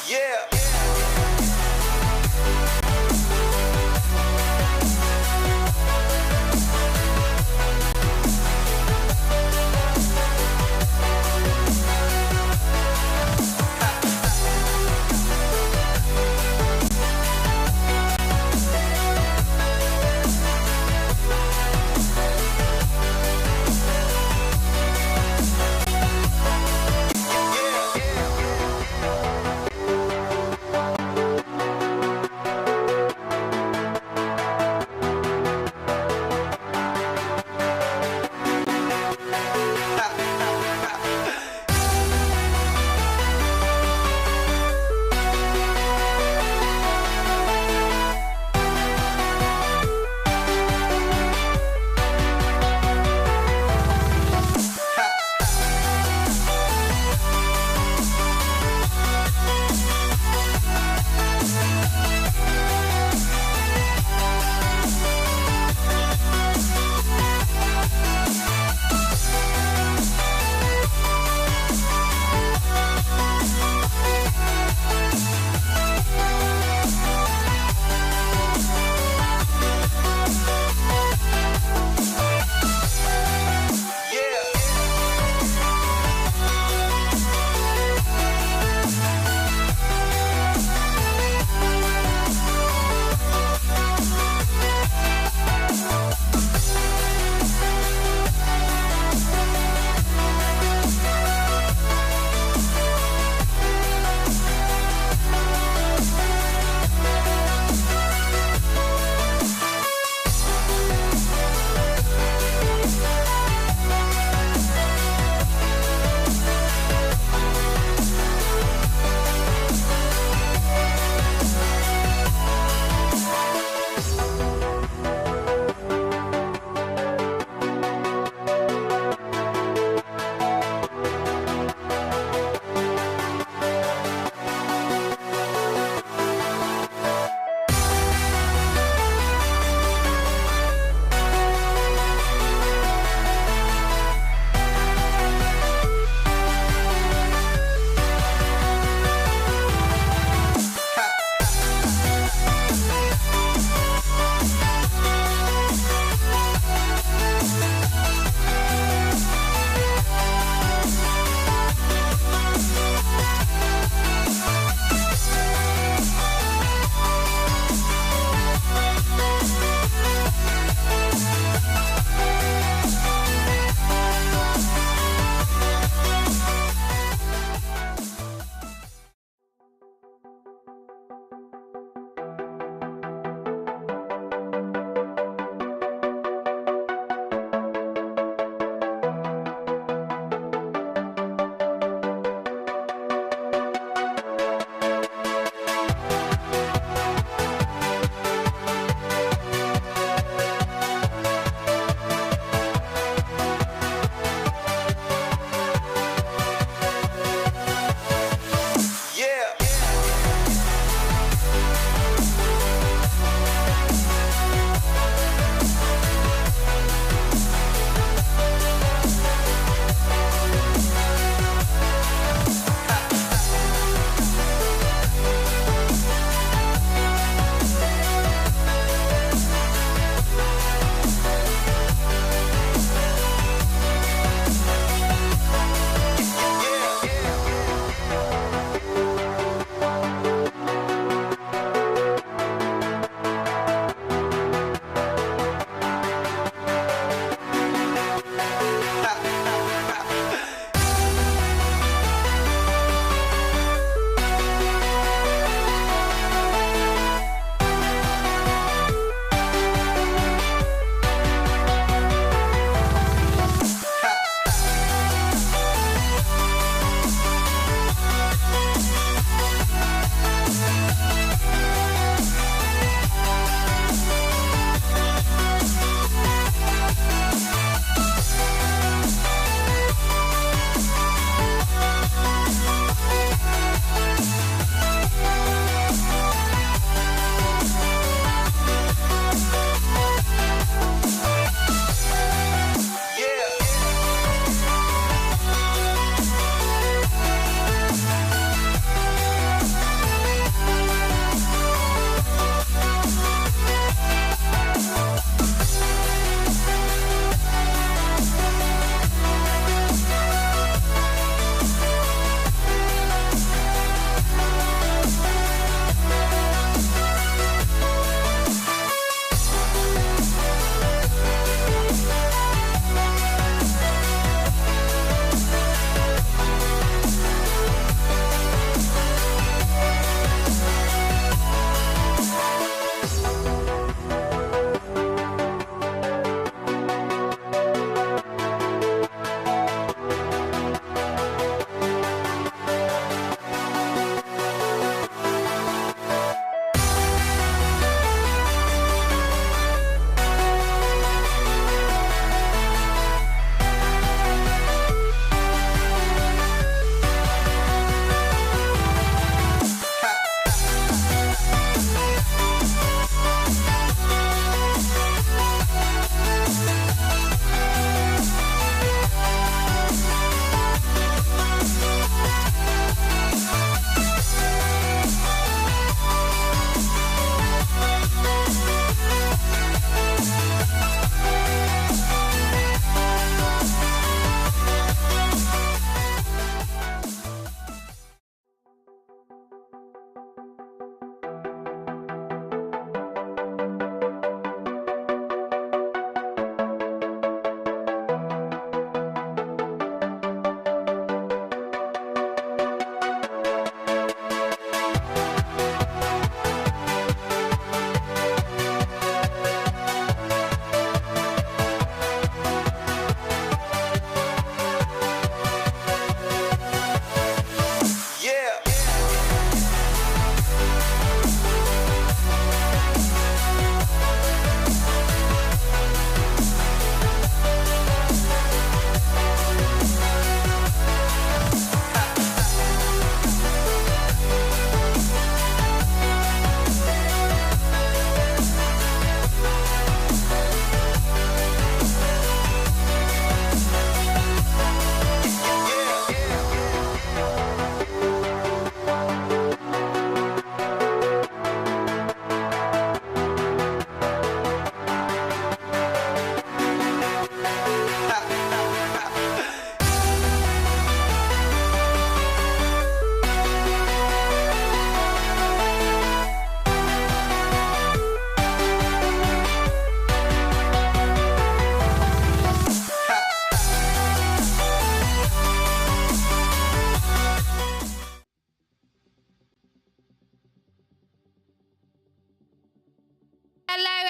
Yeah.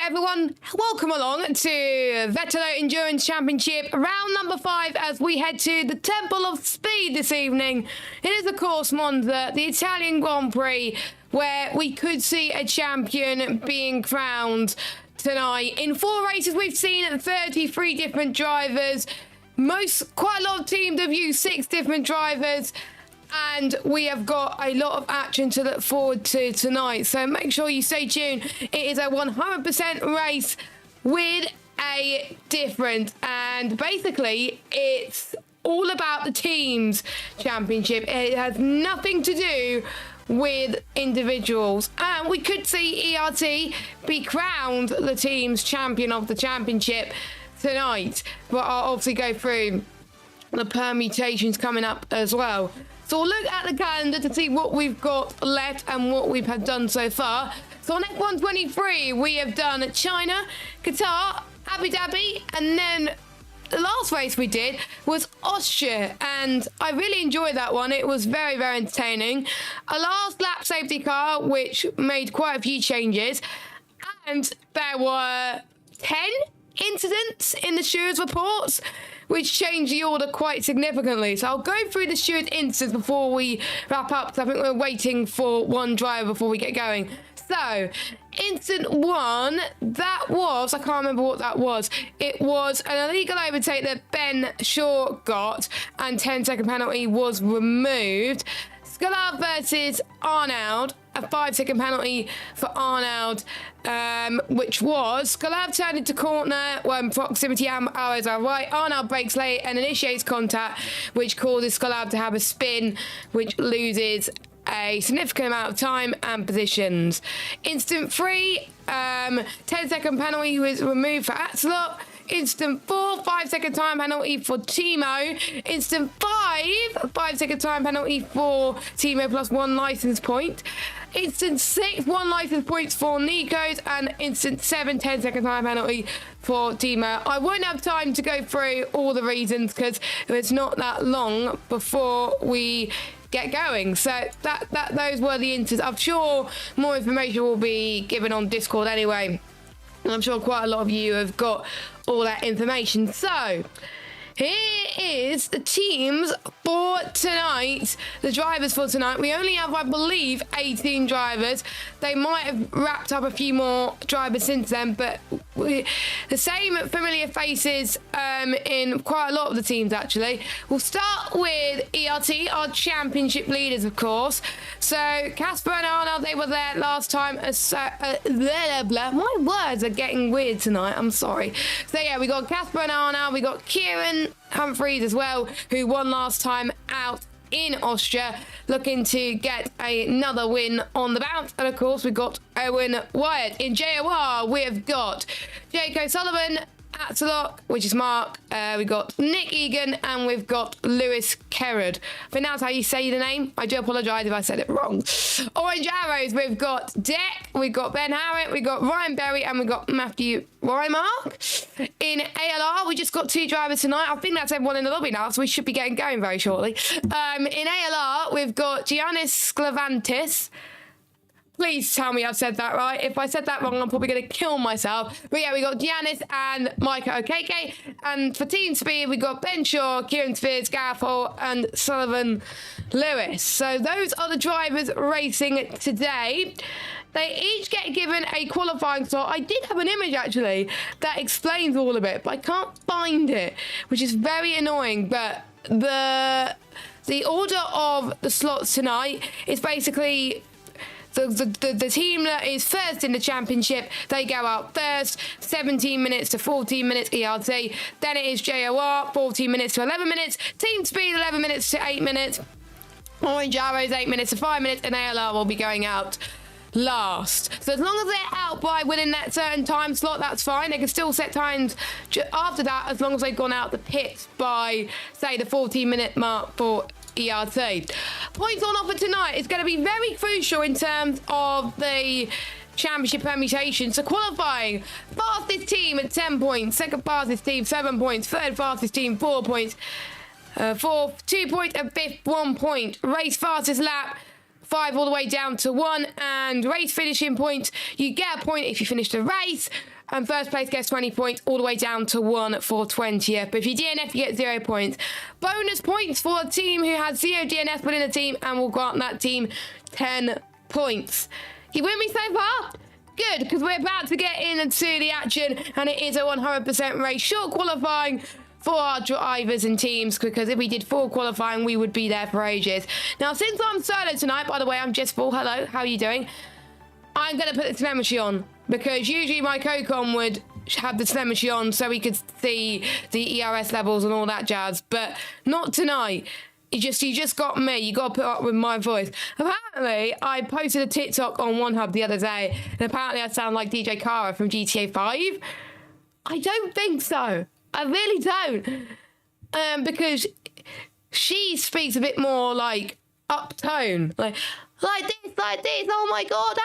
everyone, welcome along to Vetalo Endurance Championship, round number 5 as we head to the Temple of Speed this evening. It is, of course, Monza, the Italian Grand Prix, where we could see a champion being crowned tonight. In 4 races, we've seen 33 different drivers. Quite a lot of teams have used 6 different drivers. And we have got a lot of action to look forward to tonight. So make sure you stay tuned. It is a 100% race with a difference. And basically, it's all about the teams championship. It has nothing to do with individuals. And we could see ERT be crowned the team's champion of the championship tonight. But I'll obviously go through the permutations coming up as well. So we'll look at the calendar to see what we've got left and what we've had done so far. So on F123, we have done China, Qatar, Abu Dhabi, and then the last race we did was Austria, and I really enjoyed that one. It was very, very entertaining. A last lap safety car, which made quite a few changes, and there were 10 incidents in the stewards' reports, which changed the order quite significantly. So I'll go through the steward instance before we wrap up, because I think we're waiting for one driver before we get going. So, incident 1, that was, I can't remember what that was. It was an illegal overtake that Ben Shaw got, and 10-second penalty was removed. Scullard versus Arnaud, a 5-second penalty for Arnaud, which was Scullard turned into corner when proximity arrows are right. Arnaud breaks late and initiates contact, which causes Scullard to have a spin, which loses a significant amount of time and positions. Instant 3, 10-second penalty was removed for Axelot. Instant 4, 5-second time penalty for Timo. Instant 5, 5-second time penalty for Timo plus 1 license point. Instant 6, 1 license points for Nico's, and instant 7, 10-second time penalty for Timo. I won't have time to go through all the reasons because it's not that long before we get going. So those were the instances. I'm sure more information will be given on Discord anyway. And I'm sure quite a lot of you have got all that information. So, here is the teams for tonight, the drivers for tonight. We only have, I believe, 18 drivers. They might have wrapped up a few more drivers since then, but the same familiar faces in quite a lot of the teams, actually. We'll start with ERT, our championship leaders, of course. So, Casper and Arnold, they were there last time. My words are getting weird tonight, I'm sorry. So, yeah, we got Casper and Arnold, we got Kieran Humphreys as well, who won last time out in Austria, looking to get another win on the bounce. And of course, we've got Owen Wyatt. In JOR, we've got Jake O'Sullivan, Axelot, which is Mark. We've got Nick Egan, and we've got Lewis Kerrod. I think that's how you say the name. I do apologise if I said it wrong. Orange Arrows, we've got Deck, we've got Ben Harrett, we've got Ryan Berry, and we've got Matthew Rymark. In ALR, we just got 2 drivers tonight. I think that's everyone in the lobby now, so we should be getting going very shortly. In ALR, we've got Giannis Sklavantis. Please tell me I've said that right. If I said that wrong, I'm probably going to kill myself. But yeah, we got Giannis and Micah Okeke. And for Team Speed, we got Ben Shaw, Kieran Spears, Gareth Hall, and Sullivan Lewis. So those are the drivers racing today. They each get given a qualifying slot. I did have an image, actually, that explains all of it, but I can't find it, which is very annoying. But the order of the slots tonight is basically the team that is first in the championship, they go out first, 17 minutes to 14 minutes ERT. Then it is JOR, 14 minutes to 11 minutes. Team Speed, 11 minutes to 8 minutes. Orange Arrows, 8 minutes to 5 minutes. And ALR will be going out last. So as long as they're out by within that certain time slot, that's fine. They can still set times after that, as long as they've gone out the pits by, say, the 14-minute mark for ERT. Points on offer tonight is going to be very crucial in terms of the championship permutation. So qualifying, fastest team at 10 points, second fastest team 7 points, third fastest team 4 points, fourth 2 points, and fifth 1 point. Race fastest lap 5 all the way down to 1, and race finishing points, you get a point if you finish the race. And first place gets 20 points, all the way down to 1 for 20th. But if you DNF, you get 0 points. Bonus points for a team who has 0 DNF within a team, and will grant that team 10 points. You with me so far? Good, because we're about to get into the action, and it is a 100% race. Short qualifying for our drivers and teams, because if we did full qualifying, we would be there for ages. Now, since I'm solo tonight, by the way, I'm just full. Hello, how are you doing? I'm going to put the telemetry on, because usually my co-con would have the telemetry on so we could see the ERS levels and all that jazz, but not tonight. You just got me. You got to put up with my voice. Apparently, I posted a TikTok on OneHub the other day, and apparently I sound like DJ Kara from GTA 5. I don't think so. I really don't. Because she speaks a bit more like uptone, like this, oh my god,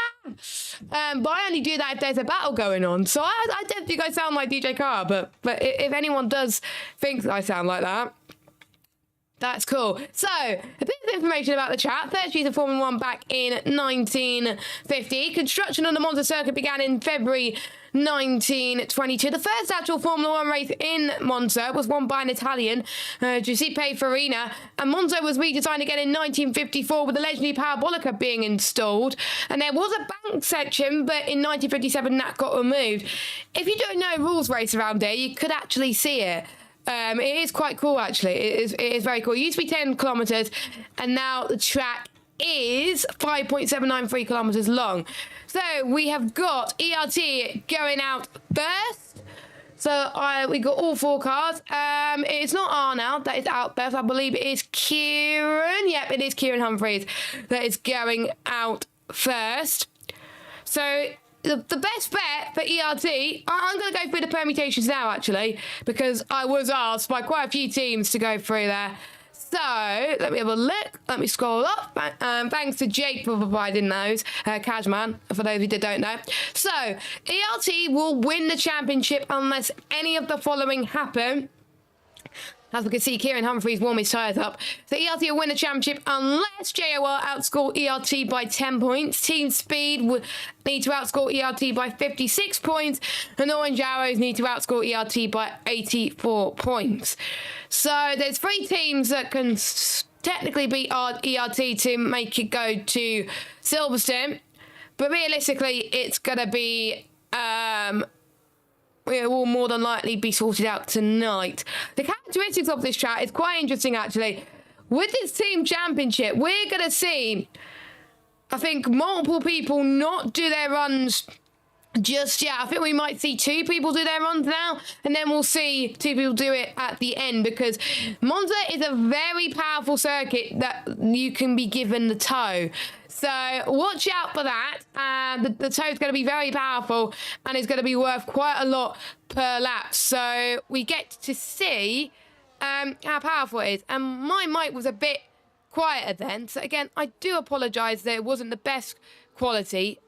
but I only do that if there's a battle going on, so I don't think I sound like DJ Kara, but if anyone does think I sound like that, that's cool. So, a bit of information about the track. First used in Formula 1 back in 1950. Construction on the Monza circuit began in February 1922. The first actual Formula 1 race in Monza was won by an Italian, Giuseppe Farina, and Monza was redesigned again in 1954 with the legendary parabolica being installed. And there was a bank section, but in 1957 that got removed. If you don't know rules race around here, you could actually see it. It is quite cool, actually. It is very cool. It used to be 10 kilometres, and now the track is 5.793 kilometres long. So we have got ERT going out first. So we got all 4 cars. It's not Arnold that is out first. I believe it is Kieran. Yep, it is Kieran Humphreys that is going out first. So the best bet for ERT, I'm going to go through the permutations now, actually, because I was asked by quite a few teams to go through there. So, let me have a look. Let me scroll up. Thanks to Jake for providing those. Cashman, for those who don't know. So, ERT will win the championship unless any of the following happen. As we can see, Kieran Humphreys warm his tyres up. So ERT will win the championship unless JOR outscore ERT by 10 points. Team Speed would need to outscore ERT by 56 points. And Orange Arrows need to outscore ERT by 84 points. So there's 3 teams that can technically beat ERT to make it go to Silverstone. But realistically, it's going to be it will more than likely be sorted out tonight. The characteristics of this track is quite interesting, actually. With this team championship, we're going to see, I think, multiple people not do their runs just yet. I think we might see 2 people do their runs now, and then we'll see 2 people do it at the end, because Monza is a very powerful circuit that you can be given the toe. So watch out for that. The toe is going to be very powerful, and it's going to be worth quite a lot per lap. So we get to see how powerful it is. And my mic was a bit quieter then. So again, I do apologise that it wasn't the best quality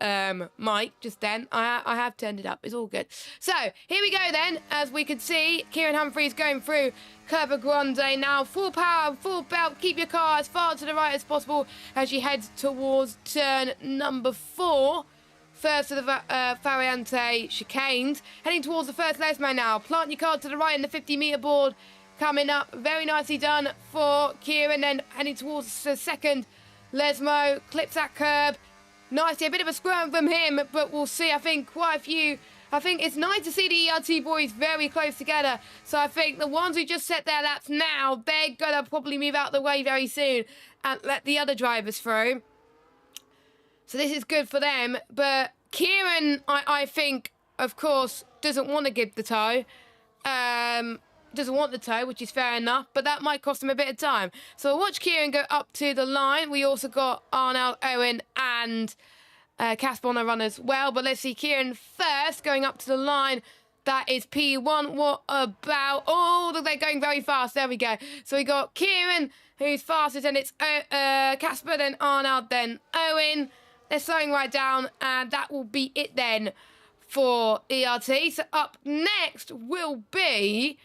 mic just then. I have turned it up. It's all good. So here we go then. As we can see, Kieran Humphreys going through Curva Grande now. Full power, full belt. Keep your car as far to the right as possible as you head towards turn number 4. First of the Variante chicanes. Heading towards the first Lesmo now. Plant your car to the right in the 50-metre board. Coming up. Very nicely done for Kieran. Then heading towards the second Lesmo. Clips that curb. Nicely, a bit of a squirm from him, but we'll see. I think quite a few. I think it's nice to see the ERT boys very close together. So I think the ones who just set their laps now, they're going to probably move out the way very soon and let the other drivers through. So this is good for them. But Kieran, I think, of course, doesn't want to give the toe. Doesn't want the toe, which is fair enough, but that might cost him a bit of time. So we'll watch Kieran go up to the line. We also got Arnold, Owen, and Casper on the run as well. But let's see Kieran first going up to the line. That is P1. What about... Oh, they're going very fast. There we go. So we got Kieran, who's fastest, and it's Casper, then Arnold, then Owen. They're slowing right down, and that will be it then for ERT. So up next will be...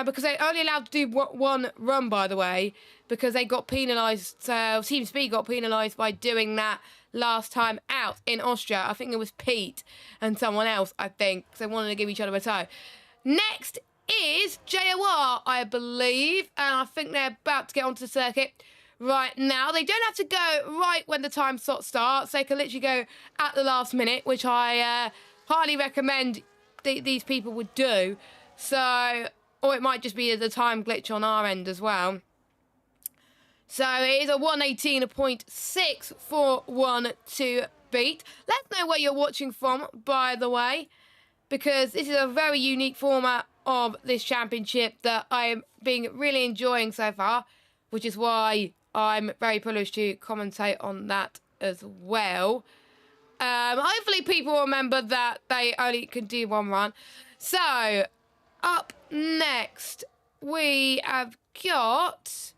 because they're only allowed to do one run, by the way, because they got penalised. Team Speed got penalised by doing that last time out in Austria. I think it was Pete and someone else, I think, because they wanted to give each other a toe. Next is JOR, I believe, and I think they're about to get onto the circuit right now. They don't have to go right when the time slot starts. They can literally go at the last minute, which I highly recommend these people would do. So, or it might just be the time glitch on our end as well. So it is a 118.6 for 1 to beat. Let us know where you're watching from, by the way, because this is a very unique format of this championship that I'm really enjoying so far, which is why I'm very privileged to commentate on that as well. Hopefully people remember that they only can do one run. So, up next, we have got...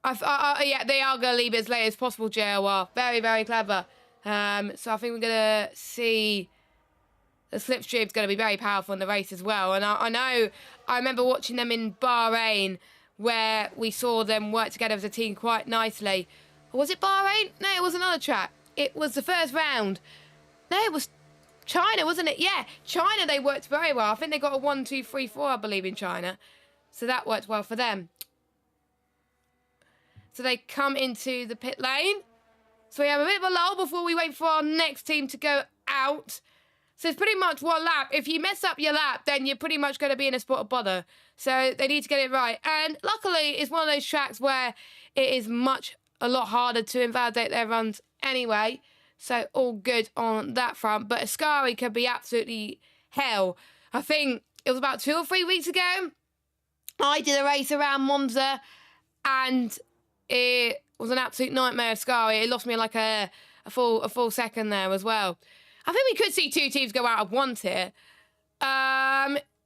yeah, they are going to leave it as late as possible, JOR. Very, very clever. So I think we're going to see the slipstream's going to be very powerful in the race as well. And I remember watching them in Bahrain, where we saw them work together as a team quite nicely. Or was it Bahrain? No, it was another track. It was the first round. No, it was China, wasn't it? Yeah, China, they worked very well. I think they got a 1, 2, 3, 4, I believe, in China. So that worked well for them. So they come into the pit lane. So we have a bit of a lull before we wait for our next team to go out. So it's pretty much one lap. If you mess up your lap, then you're pretty much going to be in a spot of bother. So they need to get it right. And luckily, it's one of those tracks where it is a lot harder to invalidate their runs anyway. So all good on that front. But Ascari could be absolutely hell. I think it was about 2 or 3 weeks ago. I did a race around Monza and it was an absolute nightmare of Ascari. It lost me like a full second there as well. I think we could see 2 teams go out at once here.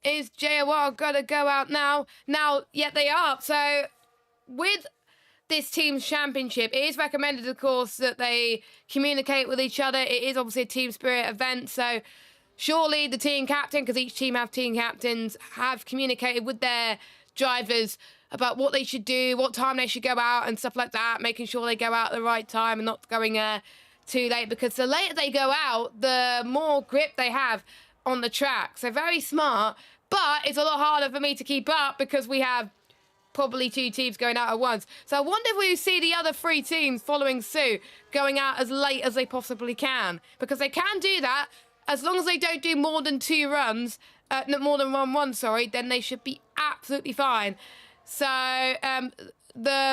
Is JOR going to go out now? Now, yeah, they are. So, with this team's championship, it is recommended, of course, that they communicate with each other. It is obviously a team spirit event. So, surely the team captain, because each team have team captains, have communicated with their drivers about what they should do, what time they should go out and stuff like that, making sure they go out at the right time and not going too late, because the later they go out, the more grip they have on the track. So very smart, but it's a lot harder for me to keep up because we have probably 2 teams going out at once. So I wonder if we see the other 3 teams following suit, going out as late as they possibly can, because they can do that as long as they don't do more than 2 runs, more than run, sorry, then they should be absolutely fine. So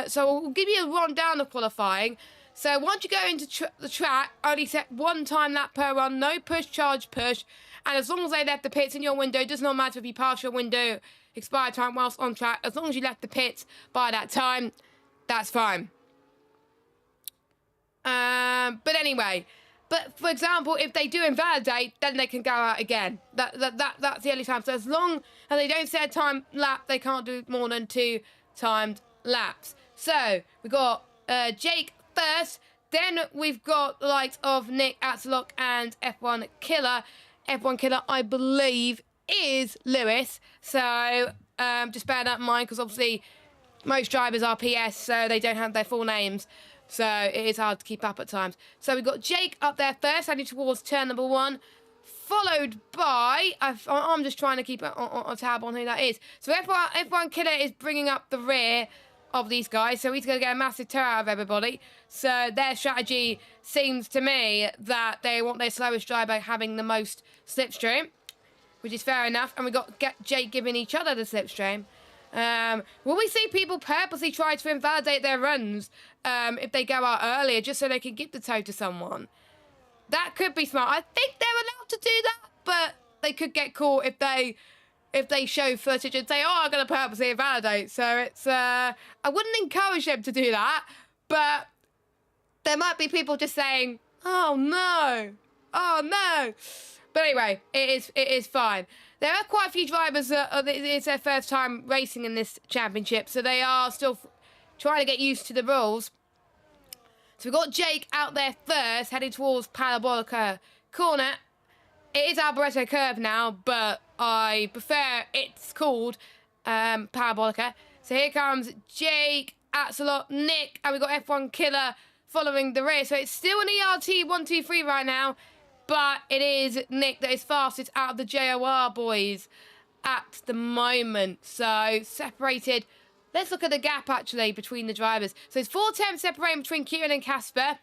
so we'll give you a rundown of qualifying. So once you go into the track, only set 1 time lap per run, no push, charge, push. And as long as they left the pits in your window, it does not matter if you pass your window expired time whilst on track. As long as you left the pits by that time, that's fine. But anyway, for example, if they do invalidate, then they can go out again. That's the only time. So as long as they don't set a time lap, they can't do more than 2 timed laps. So we've got Jake first, then we've got the likes of Nick, Atsalok and F1 Killer. F1 Killer, I believe, is Lewis. So just bear that in mind, because obviously most drivers are PS, so they don't have their full names. So it is hard to keep up at times. So we've got Jake up there first, heading towards turn number 1. Followed by, I'm just trying to keep a tab on who that is. So F1 Killer is bringing up the rear of these guys, so he's going to get a massive tow out of everybody. So their strategy seems to me that they want their slowest driver having the most slipstream, which is fair enough. And we've got Jake giving each other the slipstream. Will we see people purposely try to invalidate their runs if they go out earlier just so they can give the tow to someone? That could be smart. I think they're allowed to do that, but they could get caught if they show footage and say, oh, I'm going to purposely invalidate. So it's, I wouldn't encourage them to do that, but there might be people just saying, oh no, oh no. But anyway, it is fine. There are quite a few drivers that it's their first time racing in this championship, so they are still trying to get used to the rules. So we've got Jake out there first, heading towards Parabolica corner. It is Alboreto curve now, but I prefer it's called Parabolica. So here comes Jake, Atsalot, Nick, and we've got F1 Killer following the rear. So it's still an ERT 1-2-3 right now, but it is Nick that is fastest out of the JOR boys at the moment. So separated. Let's look at the gap actually between the drivers. So it's 4 tenths separating between Kieran and Casper.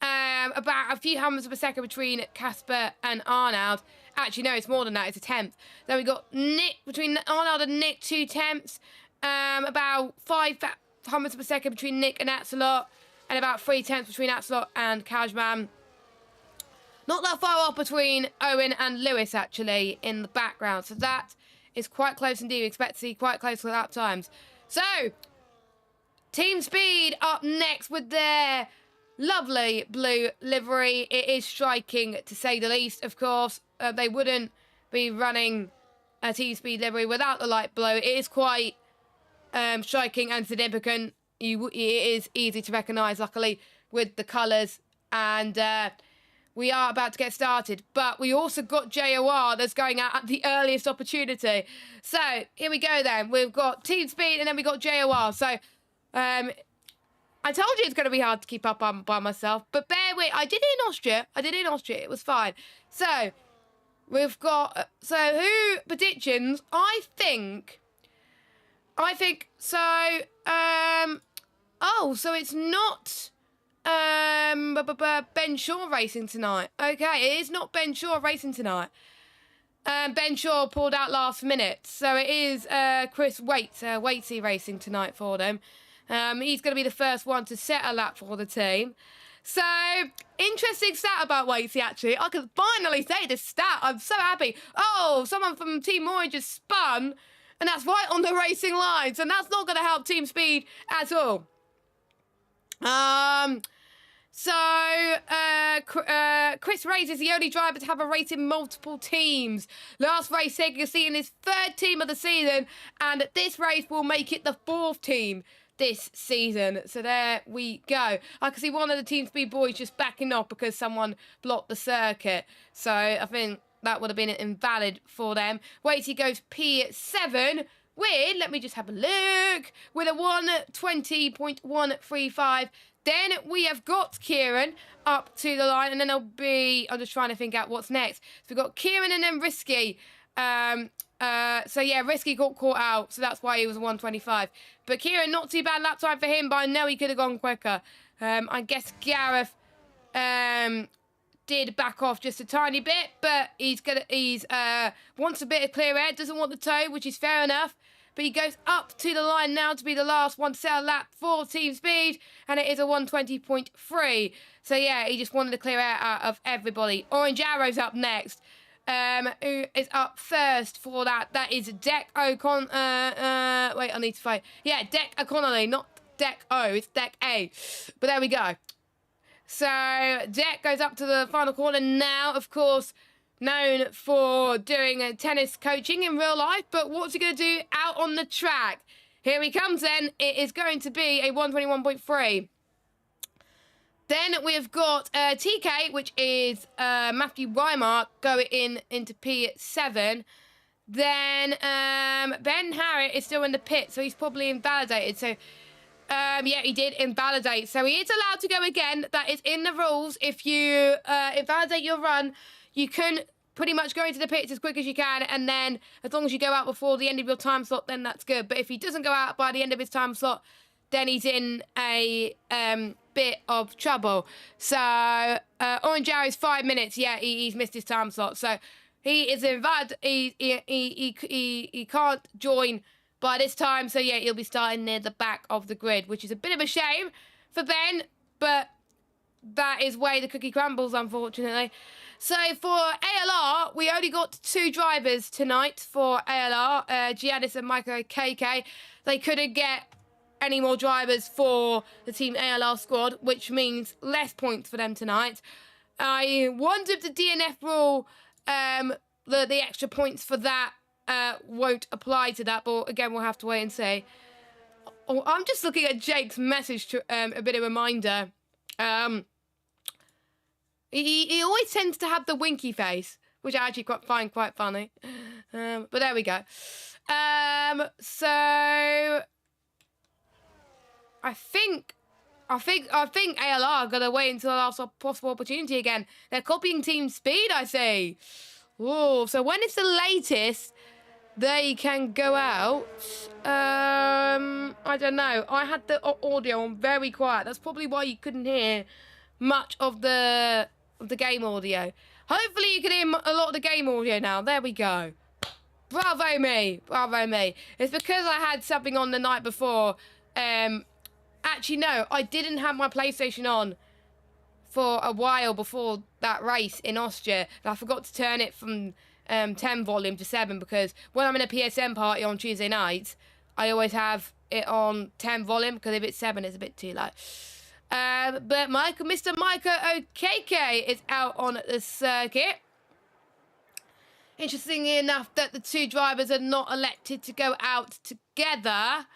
About a few hundredths of a second between Casper and Arnold. Actually, no, it's more than that. It's a tenth. Then we got Nick, between Arnold and Nick, 2 tenths. About 5 hundredths of a second between Nick and Axelot. And about 3 tenths between Axelot and Kajman. Not that far off between Owen and Lewis, actually, in the background. So that is quite close indeed. We expect to see quite close to lap times. So, Team Speed up next with their lovely blue livery. It is striking, to say the least, of course. They wouldn't be running a Team Speed livery without the light blue. It is quite striking and significant. It is easy to recognise, luckily, with the colours. And we are about to get started. But we also got JOR that's going out at the earliest opportunity. So, here we go then. We've got Team Speed and then we got JOR. So, I told you it's going to be hard to keep up by myself, but bear with. I did it in Austria. It was fine. So, we've got... So, who... Predictions? I think... So, oh, so it's not... Ben Shaw racing tonight. Okay, it is not Ben Shaw racing tonight. Ben Shaw pulled out last minute. So, it is Chris Waitsy racing tonight for them. He's going to be the first one to set a lap for the team. So, interesting stat about Waitsy, actually. I can finally say this stat. I'm so happy. Oh, someone from Team Moy just spun, and that's right on the racing lines, and that's not going to help Team Speed at all. Chris Reyes is the only driver to have a race in multiple teams. Last race taking a seat in his 3rd team of the season, and this race will make it the 4th team this season. So there we go. I can see one of the Team Speed boys just backing off because someone blocked the circuit. So I think that would have been invalid for them. Waitsy goes P7 with, let me just have a look, with a 1:20.135. Then we have got Kieran up to the line, and then there'll be, I'm just trying to think out what's next. So we've got Kieran and then Risky. So yeah, Risky got caught out, so that's why he was a 1:25. But Kieran, not too bad lap time for him, but I know he could have gone quicker. I guess Gareth did back off just a tiny bit, but he's wants a bit of clear air, doesn't want the toe, which is fair enough. But he goes up to the line now to be the last one to set a lap for Team Speed, and it is a 1:20.3. So yeah, he just wanted to clear air out of everybody. Orange Arrow's up next. Who is up first for that? That is Deck O'Con... wait, I need to find... Yeah, Deck O'Connolly, not Deck O, it's Deck A. But there we go. So, Deck goes up to the final corner now, of course, known for doing tennis coaching in real life, but what's he going to do out on the track? Here he comes then. It is going to be a 1:21.3. Then we've got TK, which is Matthew Weimark, going into P7. Then Ben Harriet is still in the pit, so he's probably invalidated. So, yeah, he did invalidate. So he is allowed to go again. That is in the rules. If you invalidate your run, you can pretty much go into the pits as quick as you can, and then as long as you go out before the end of your time slot, then that's good. But if he doesn't go out by the end of his time slot, then he's in a bit of trouble. So Orange Arrow's 5 minutes. Yeah, he's missed his time slot. So he is invalid. He can't join by this time. So yeah, he'll be starting near the back of the grid, which is a bit of a shame for Ben, but that is where the cookie crumbles, unfortunately. So for ALR, we only got 2 drivers tonight for ALR, Giannis and Michael KK. They couldn't get any more drivers for the Team ALR squad, which means less points for them tonight. I wonder if the DNF rule, the extra points for that won't apply to that, but again, we'll have to wait and see. Oh, I'm just looking at Jake's message to a bit of a reminder. He always tends to have the winky face, which I actually find quite funny. But there we go. So I think I think ALR are going to wait until the last possible opportunity again. They're copying team speed, I see. Oh, so when is the latest they can go out? I don't know. I had the audio on very quiet. That's probably why you couldn't hear much of the game audio. Hopefully you can hear a lot of the game audio now. There we go. Bravo me. Bravo me. It's because I had something on the night before. Actually, no. I didn't have my PlayStation on for a while before that race in Austria. And I forgot to turn it from 10 volume to 7 because when I'm in a PSN party on Tuesday nights, I always have it on 10 volume because if it's 7, it's a bit too low. But Mr. Micah Okeke is out on the circuit. Interestingly enough that the two drivers are not elected to go out together.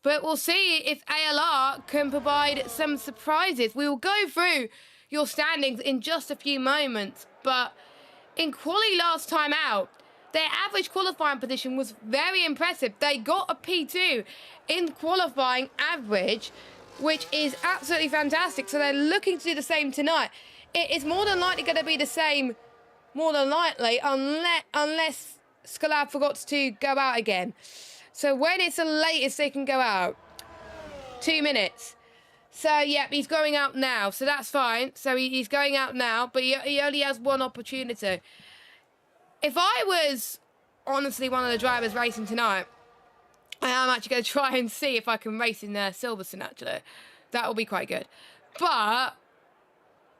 But we'll see if ALR can provide some surprises. We will go through your standings in just a few moments. But in quali last time out, their average qualifying position was very impressive. They got a P2 in qualifying average, which is absolutely fantastic. So they're looking to do the same tonight. It is more than likely going to be the same, more than likely, unless Skalav forgot to go out again. So when it's the latest they can go out? 2 minutes. So, yeah, he's going out now. So that's fine. So he's going out now, but he only has one opportunity. If I was, honestly, one of the drivers racing tonight, I am actually going to try and see if I can race in Silverstone, actually. That will be quite good. But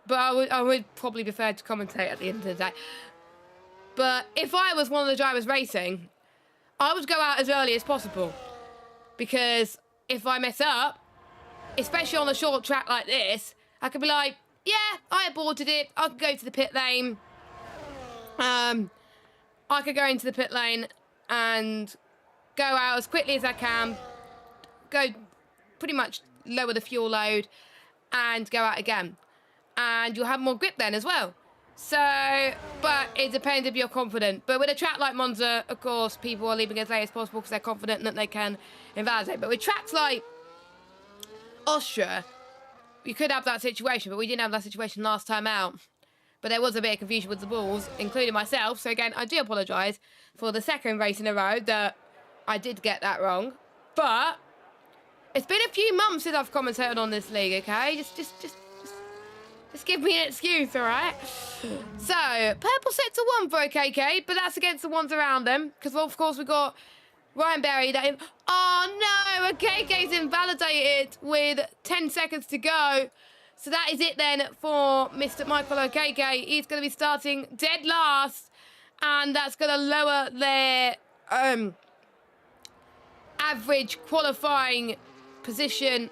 I would probably prefer to commentate at the end of the day. But if I was one of the drivers racing, I would go out as early as possible. Because if I mess up, especially on a short track like this, I could be like, yeah, I aborted it. I could go to the pit lane. I could go into the pit lane and go out as quickly as I can. Go pretty much lower the fuel load and go out again. And you'll have more grip then as well. So, but it depends if you're confident. But with a track like Monza, of course, people are leaving as late as possible because they're confident that they can invalidate. But with tracks like Austria, you could have that situation, but we didn't have that situation last time out. But there was a bit of confusion with the balls, including myself. So again, I do apologise for the second race in a row that I did get that wrong. But it's been a few months since I've commentated on this league, okay? Just give me an excuse, all right? So, purple sector 1 for KK, but that's against the ones around them. Because, well, of course, we've got Ryan Berry. Oh, no! KK's invalidated with 10 seconds to go. So that is it then for Mr. Michael Okeke. He's going to be starting dead last. And that's going to lower their average qualifying position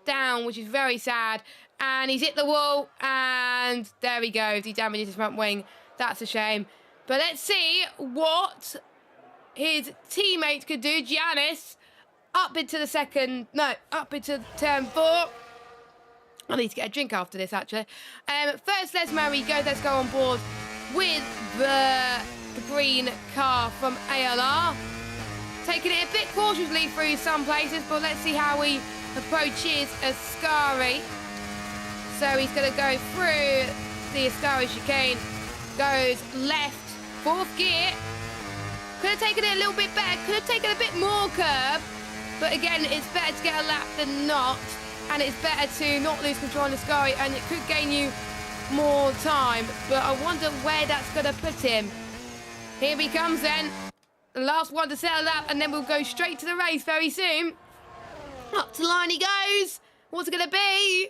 down, which is very sad. And he's hit the wall, and there he goes. He damages his front wing. That's a shame. But let's see what his teammates could do. Giannis up into turn 4. I need to get a drink after this, actually. First, let's go on board with the green car from ALR. Taking it a bit cautiously through some places, but let's see how he approaches Ascari. So he's going to go through the Ascari chicane, goes left, 4th gear. Could have taken it a little bit better, could have taken a bit more curb, but again, it's better to get a lap than not, and it's better to not lose control on Ascari, and it could gain you more time, but I wonder where that's going to put him. Here he comes then, the last one to settle up, and then we'll go straight to the race very soon. Up to line he goes. What's it going to be?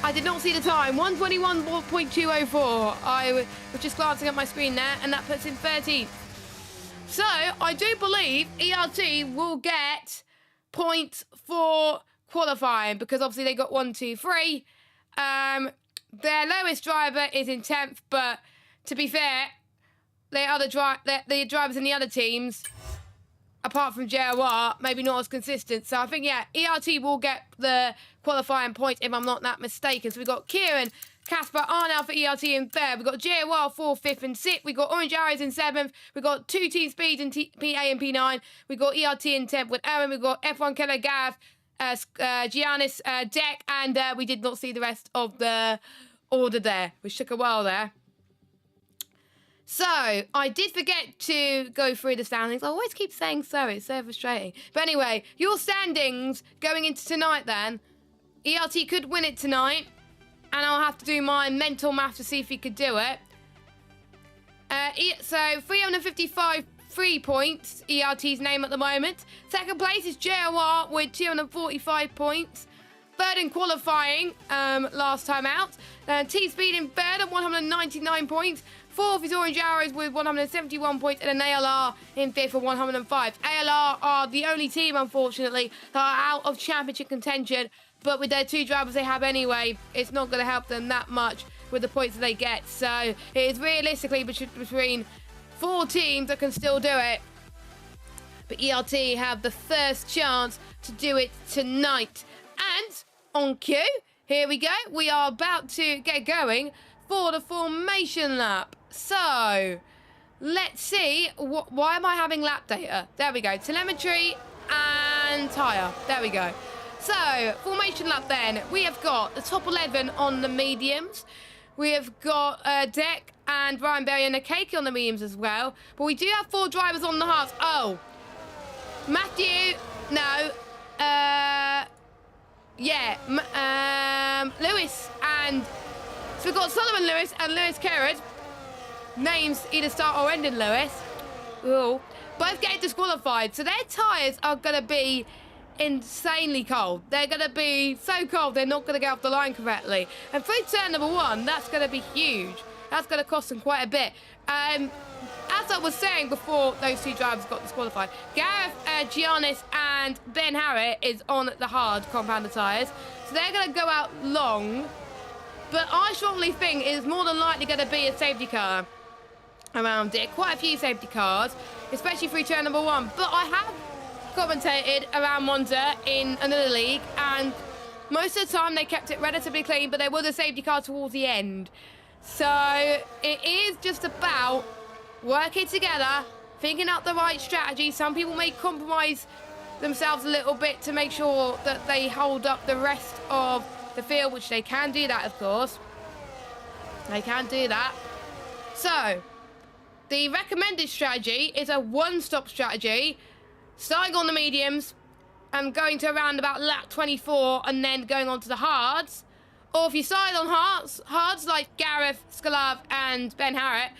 I did not see the time. 1:21.204. I was just glancing at my screen there, and that puts him 13th. So, I do believe ERT will get points for qualifying, because obviously they got 1, 2, 3. Their lowest driver is in 10th, but to be fair, the drivers in the other teams, apart from JOR, maybe not as consistent. So I think, yeah, ERT will get the qualifying points if I'm not that mistaken. So we've got Kieran, Casper, Arnold for ERT in 3rd. We've got JOR 4th, 5th and 6th. We've got Orange Arrows in 7th. We've got 2 Team Speeds in PA and P9. We've got ERT in 10th with Aaron. We've got F1 Killer Gav Giannis deck, and we did not see the rest of the order there, which took a while there. So, I did forget to go through the standings. I always keep saying so, it's so frustrating. But anyway, your standings going into tonight then. ERT could win it tonight, and I'll have to do my mental math to see if he could do it. So, 355 3 points, ERT's name at the moment. Second place is JOR with 245 points. Third in qualifying, last time out. T-Speed in third at 199 points. Fourth is Orange Arrows with 171 points, and an ALR in fifth for 105. ALR are the only team, unfortunately, that are out of championship contention, but with their 2 drivers they have anyway, it's not going to help them that much with the points that they get. So it is realistically between 4 teams that can still do it. But ERT have the first chance to do it tonight. And on cue, here we go. We are about to get going for the formation lap. So, let's see. Why am I having lap data? There we go. Telemetry and tyre. There we go. So, formation lap then. We have got the top 11 on the mediums. We have got Deck and Ryan Berry and Akaki on the mediums as well. But we do have 4 drivers on the hards. Oh, Matthew, no. Lewis and... So we've got Sullivan Lewis and Lewis Kerrod. Names either start or end in Lewis. Ooh. Both getting disqualified. So their tyres are going to be insanely cold. They're going to be so cold they're not going to get off the line correctly. And through turn number 1, that's going to be huge. That's going to cost them quite a bit. As I was saying before those 2 drivers got disqualified, Gareth, Giannis and Ben Harritt is on the hard compounder tyres. So they're going to go out long. But I strongly think it's more than likely going to be a safety car around it. Quite a few safety cars, especially through turn number 1. But I have commentated around Monza in another league, and most of the time they kept it relatively clean, but there was a safety car towards the end. So it is just about working together, thinking out the right strategy. Some people may compromise themselves a little bit to make sure that they hold up the rest of the field, which they can do that, of course. They can do that. So, the recommended strategy is a one-stop strategy, starting on the mediums and going to around about lap 24 and then going on to the hards. Or if you start on hards like Gareth, Skalav and Ben Harritt,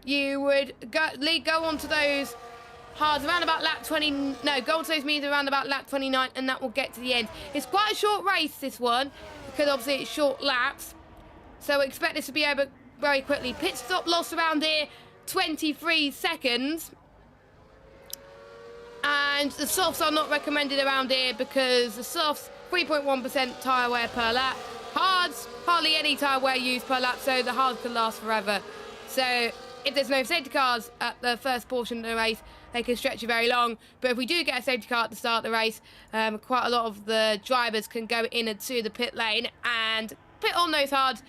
you would go on to those hards around about lap 20, no, go on to those mediums around about lap 29, and that will get to the end. It's quite a short race, this one, because obviously it's short laps. So expect this to be over very quickly. Pit stop loss around here, 23 seconds. And the softs are not recommended around here because the softs, 3.1% tyre wear per lap. Hards, hardly any tyre wear used per lap, so the hards can last forever. So if there's no safety cars at the first portion of the race, they can stretch you very long. But if we do get a safety car at the start of the race, quite a lot of the drivers can go into the pit lane and pit on those hards,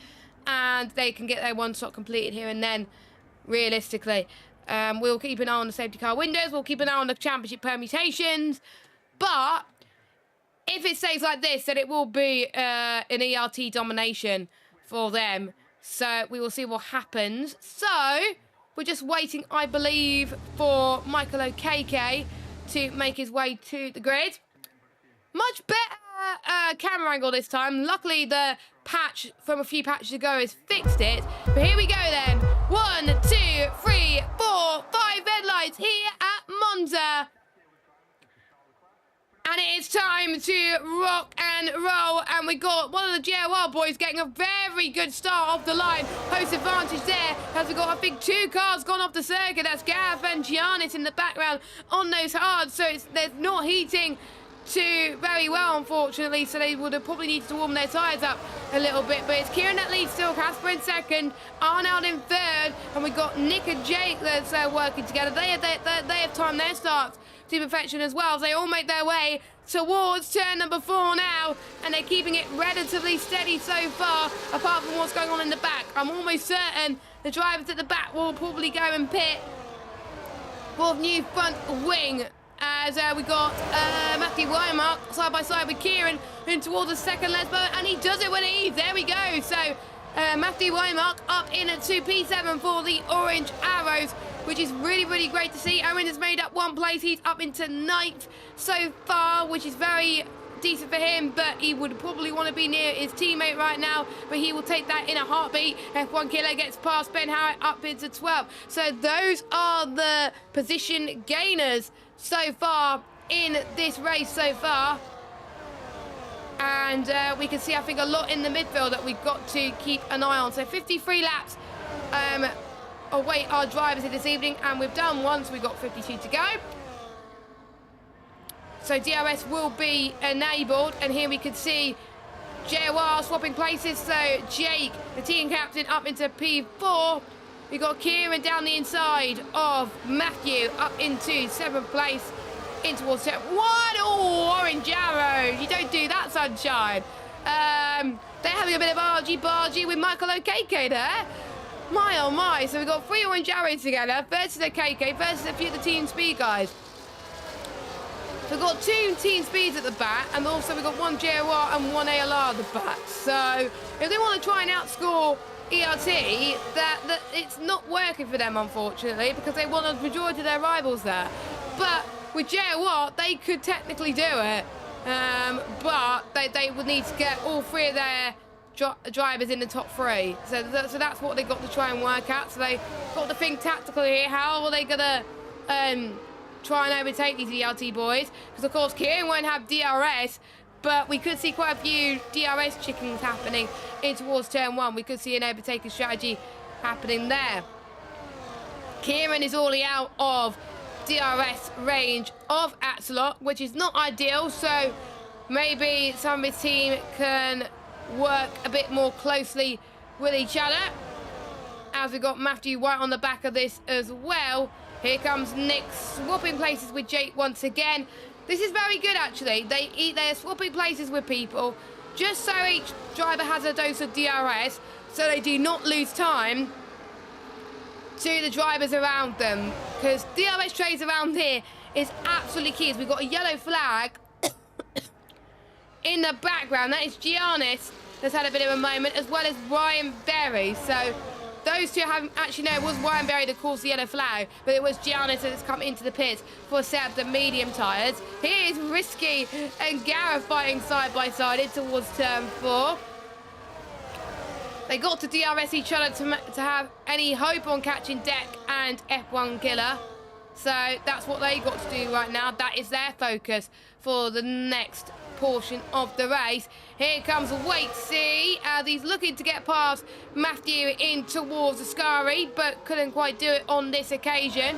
and they can get their one shot completed here and then, realistically. We'll keep an eye on the safety car windows, we'll keep an eye on the championship permutations, but if it stays like this, then it will be an ERT domination for them. So we will see what happens. So we're just waiting, I believe, for Michael Okeke to make his way to the grid. Much better camera angle this time. Luckily, the patch from a few patches ago has fixed it. But here we go then. 1, 2, 3, 4, 5 red lights here at Monza. And it is time to rock and roll. And we got one of the JOR boys getting a very good start off the line. Host advantage there as we got, I think, 2 cars gone off the circuit. That's Gareth and Giannis in the background on those hards. So they're not heating too very well, unfortunately. So they would have probably needed to warm their tyres up a little bit. But it's Kieran that leads still, Casper in second, Arnold in third. And we've got Nick and Jake that's working together. They have timed their starts to perfection as well. So they all make their way towards turn number 4 now, and they're keeping it relatively steady so far, apart from what's going on in the back. I'm almost certain the drivers at the back will probably go and pit for new front wing as we got Matthew Wymark side by side with Kieran in towards the second Lesbo, and he does it with ease. There we go. So Matthew Wymark up in at 2P7 for the Orange Arrows, which is really, really great to see. Owen has made up one place. He's up into 9th so far, which is very decent for him, but he would probably want to be near his teammate right now, but he will take that in a heartbeat. F1 Killer gets past Ben Harriet up into 12th. So those are the position gainers so far in this race so far. And we can see, I think, a lot in the midfield that we've got to keep an eye on. So 53 laps await our drivers this evening, and we've done one, so we've got 52 to go. So DRS will be enabled, and here we can see JOR swapping places. So Jake, the team captain, up into P4. We've got Kieran down the inside of Matthew, up into 7th place, in towards 10th. What? Oh, Orange Arrow. You don't do that, sunshine. They're having a bit of argy-bargy with Michael Okeke there. My, oh my. So we've got 3 Orange Arrows together versus Okeke versus a few of the Team Speed guys. So we've got 2 Team Speeds at the back, and also we've got 1 JOR and 1 ALR at the back. So if they want to try and outscore ERT, that it's not working for them, unfortunately, because they want a majority of their rivals there. But with JOR, they could technically do it, but they would need to get all 3 of their drivers in the top 3. So that's what they've got to try and work out. So they've got to think tactically here. How are they going to try and overtake these ERT boys? Because, of course, Kieran won't have DRS, but we could see quite a few DRS chickens happening in towards turn 1. We could see an overtaking strategy happening there. Kieran is already out of DRS range of Axelot, which is not ideal, so maybe some of his team can work a bit more closely with each other. As we got Matthew White on the back of this as well. Here comes Nick swapping places with Jake once again. This is very good, actually. They're swapping places with people just so each driver has a dose of DRS, so they do not lose time to the drivers around them, because DRS trades around here is absolutely key. As we've got a yellow flag in the background. That is Giannis that's had a bit of a moment, as well as Ryan Berry. So those two haven't actually, no, it was Ryan Berry that caused the yellow flag, but it was Giannis that's come into the pits for a set of the medium tyres. Here is Risky and Gareth fighting side by side in towards turn 4. They got to DRS each other to have any hope on catching Deck and F1 Killer. So that's what they got to do right now. That is their focus for the next portion of the race. Here comes Waitsy as he's looking to get past Matthew in towards Ascari, but couldn't quite do it on this occasion.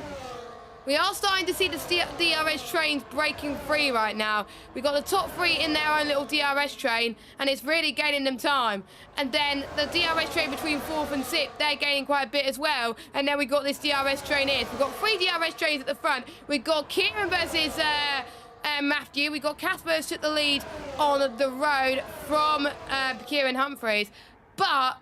We are starting to see the DRS trains breaking free right now. We've got the top 3 in their own little DRS train, and it's really gaining them time. And then the DRS train between 4th and 6th, they're gaining quite a bit as well. And then we've got this DRS train here. So we've got 3 DRS trains at the front. We've got Kieran versus Matthew. We've got Casper who's took the lead on the road from Kieran Humphreys. But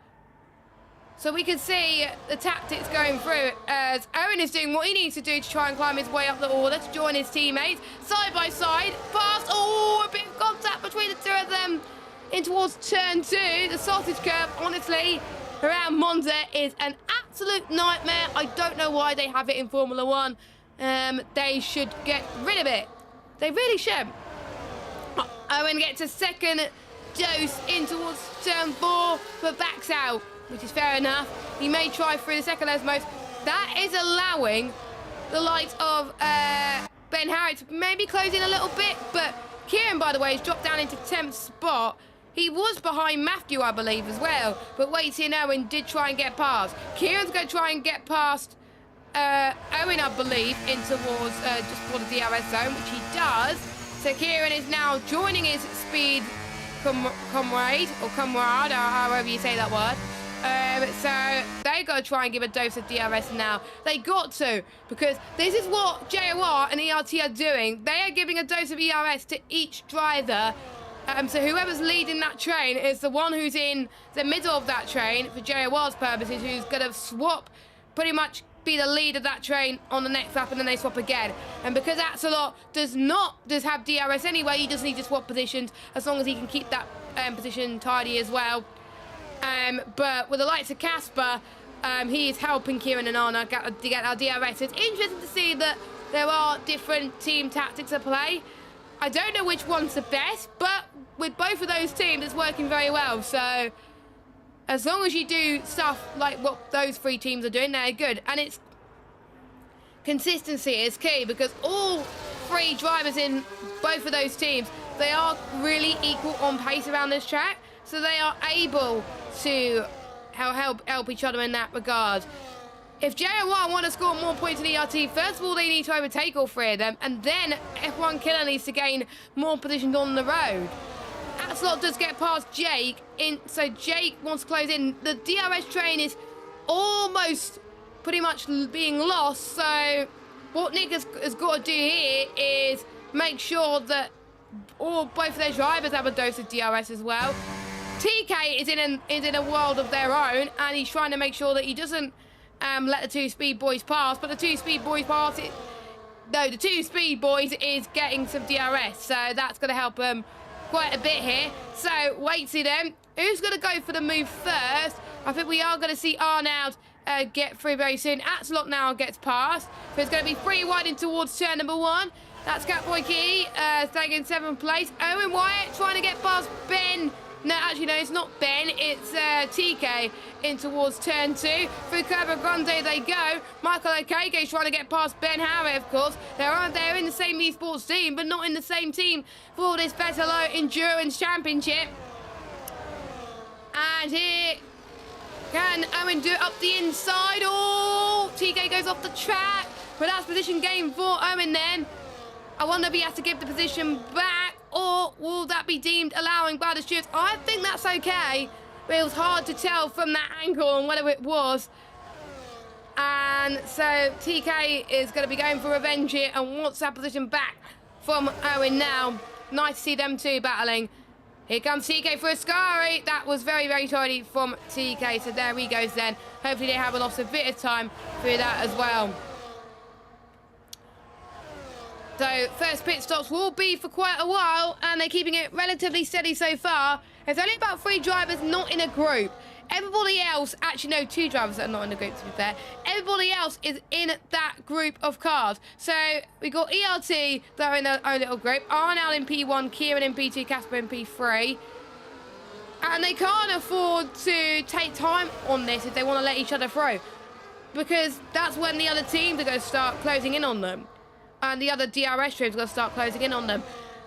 so we can see the tactics going through as Owen is doing what he needs to do to try and climb his way up the order to join his teammates. Side by side, past, oh, a bit of contact between the 2 of them in towards turn 2. The sausage curve, honestly, around Monza is an absolute nightmare. I don't know why they have it in Formula 1. They should get rid of it. They really should. Owen gets a second dose in towards turn 4, but backs out, which is fair enough. He may try through the second Lesmos. That is allowing the likes of Ben Harriet to maybe close in a little bit, but Kieran, by the way, has dropped down into 10th spot. He was behind Matthew, I believe, as well, but Waitsy and Owen did try and get past. Kieran's going to try and get past Owen, I believe, in towards just before the DRS zone, which he does. So Kieran is now joining his speed comrade, or comrade, or however you say that word. So they got to try and give a dose of DRS now. They got to, because this is what JOR and ERT are doing. They are giving a dose of ERS to each driver. So whoever's leading that train is the one who's in the middle of that train, for JOR's purposes, who's going to swap, pretty much be the lead of that train on the next lap, and then they swap again. And because Axelot does have DRS anyway, he just needs to swap positions as long as he can keep that position tidy as well. But with the likes of Casper, he is helping Kieran and Anna get our DRS. It's interesting to see that there are different team tactics at play. I don't know which one's the best, but with both of those teams, it's working very well. So as long as you do stuff like what those three teams are doing, they're good. And it's consistency is key, because all three drivers in both of those teams, they are really equal on pace around this track. So they are able to help each other in that regard. If JR1 want to score more points in ERT, first of all, they need to overtake all three of them, and then F1 Killer needs to gain more positions on the road. Axelot does get past Jake, so Jake wants to close in. The DRS train is almost pretty much being lost, so what Nick has got to do here is make sure that both of their drivers have a dose of DRS as well. TK is in a world of their own, and he's trying to make sure that he doesn't let the two speed boys pass, but the two speed boys the two speed boys is getting some DRS, so that's going to help them quite a bit here. So wait, see them. Who's going to go for the move first? I think we are going to see Arnold get through very soon. Axelot now gets past, so it's going to be free winding towards turn number 1. That's Catboy Key staying in 7th place. Owen Wyatt trying to get past Ben. No, actually, no, it's not Ben. It's TK in towards turn 2. Through Cobra Grande they go. Michael Okeke is trying to get past Ben Harriet, of course. They're in the same esports team, but not in the same team for this Vetalo Endurance Championship. And here can Owen do it up the inside. Oh, TK goes off the track. But that's position gain for Owen then. I wonder if he has to give the position back, or will that be deemed allowing by the stewards? I think that's okay, but it was hard to tell from that angle and whether it was. And so TK is going to be going for revenge here and wants that position back from Owen now. Nice to see them two battling. Here comes TK for Ascari. That was very, very tidy from TK, so there he goes then. Hopefully they haven't lost a bit of time through that as well. So first pit stops will be for quite a while, and they're keeping it relatively steady so far. There's only about 3 drivers not in a group. Everybody else, actually no, 2 drivers that are not in a group to be fair. Everybody else is in that group of cars. So we got ERT that are in their own little group. Arnold in P1, Kieran in P2, Casper in P3. And they can't afford to take time on this if they want to let each other through, because that's when the other teams are going to start closing in on them. And the other DRS streams are going to start closing in on them.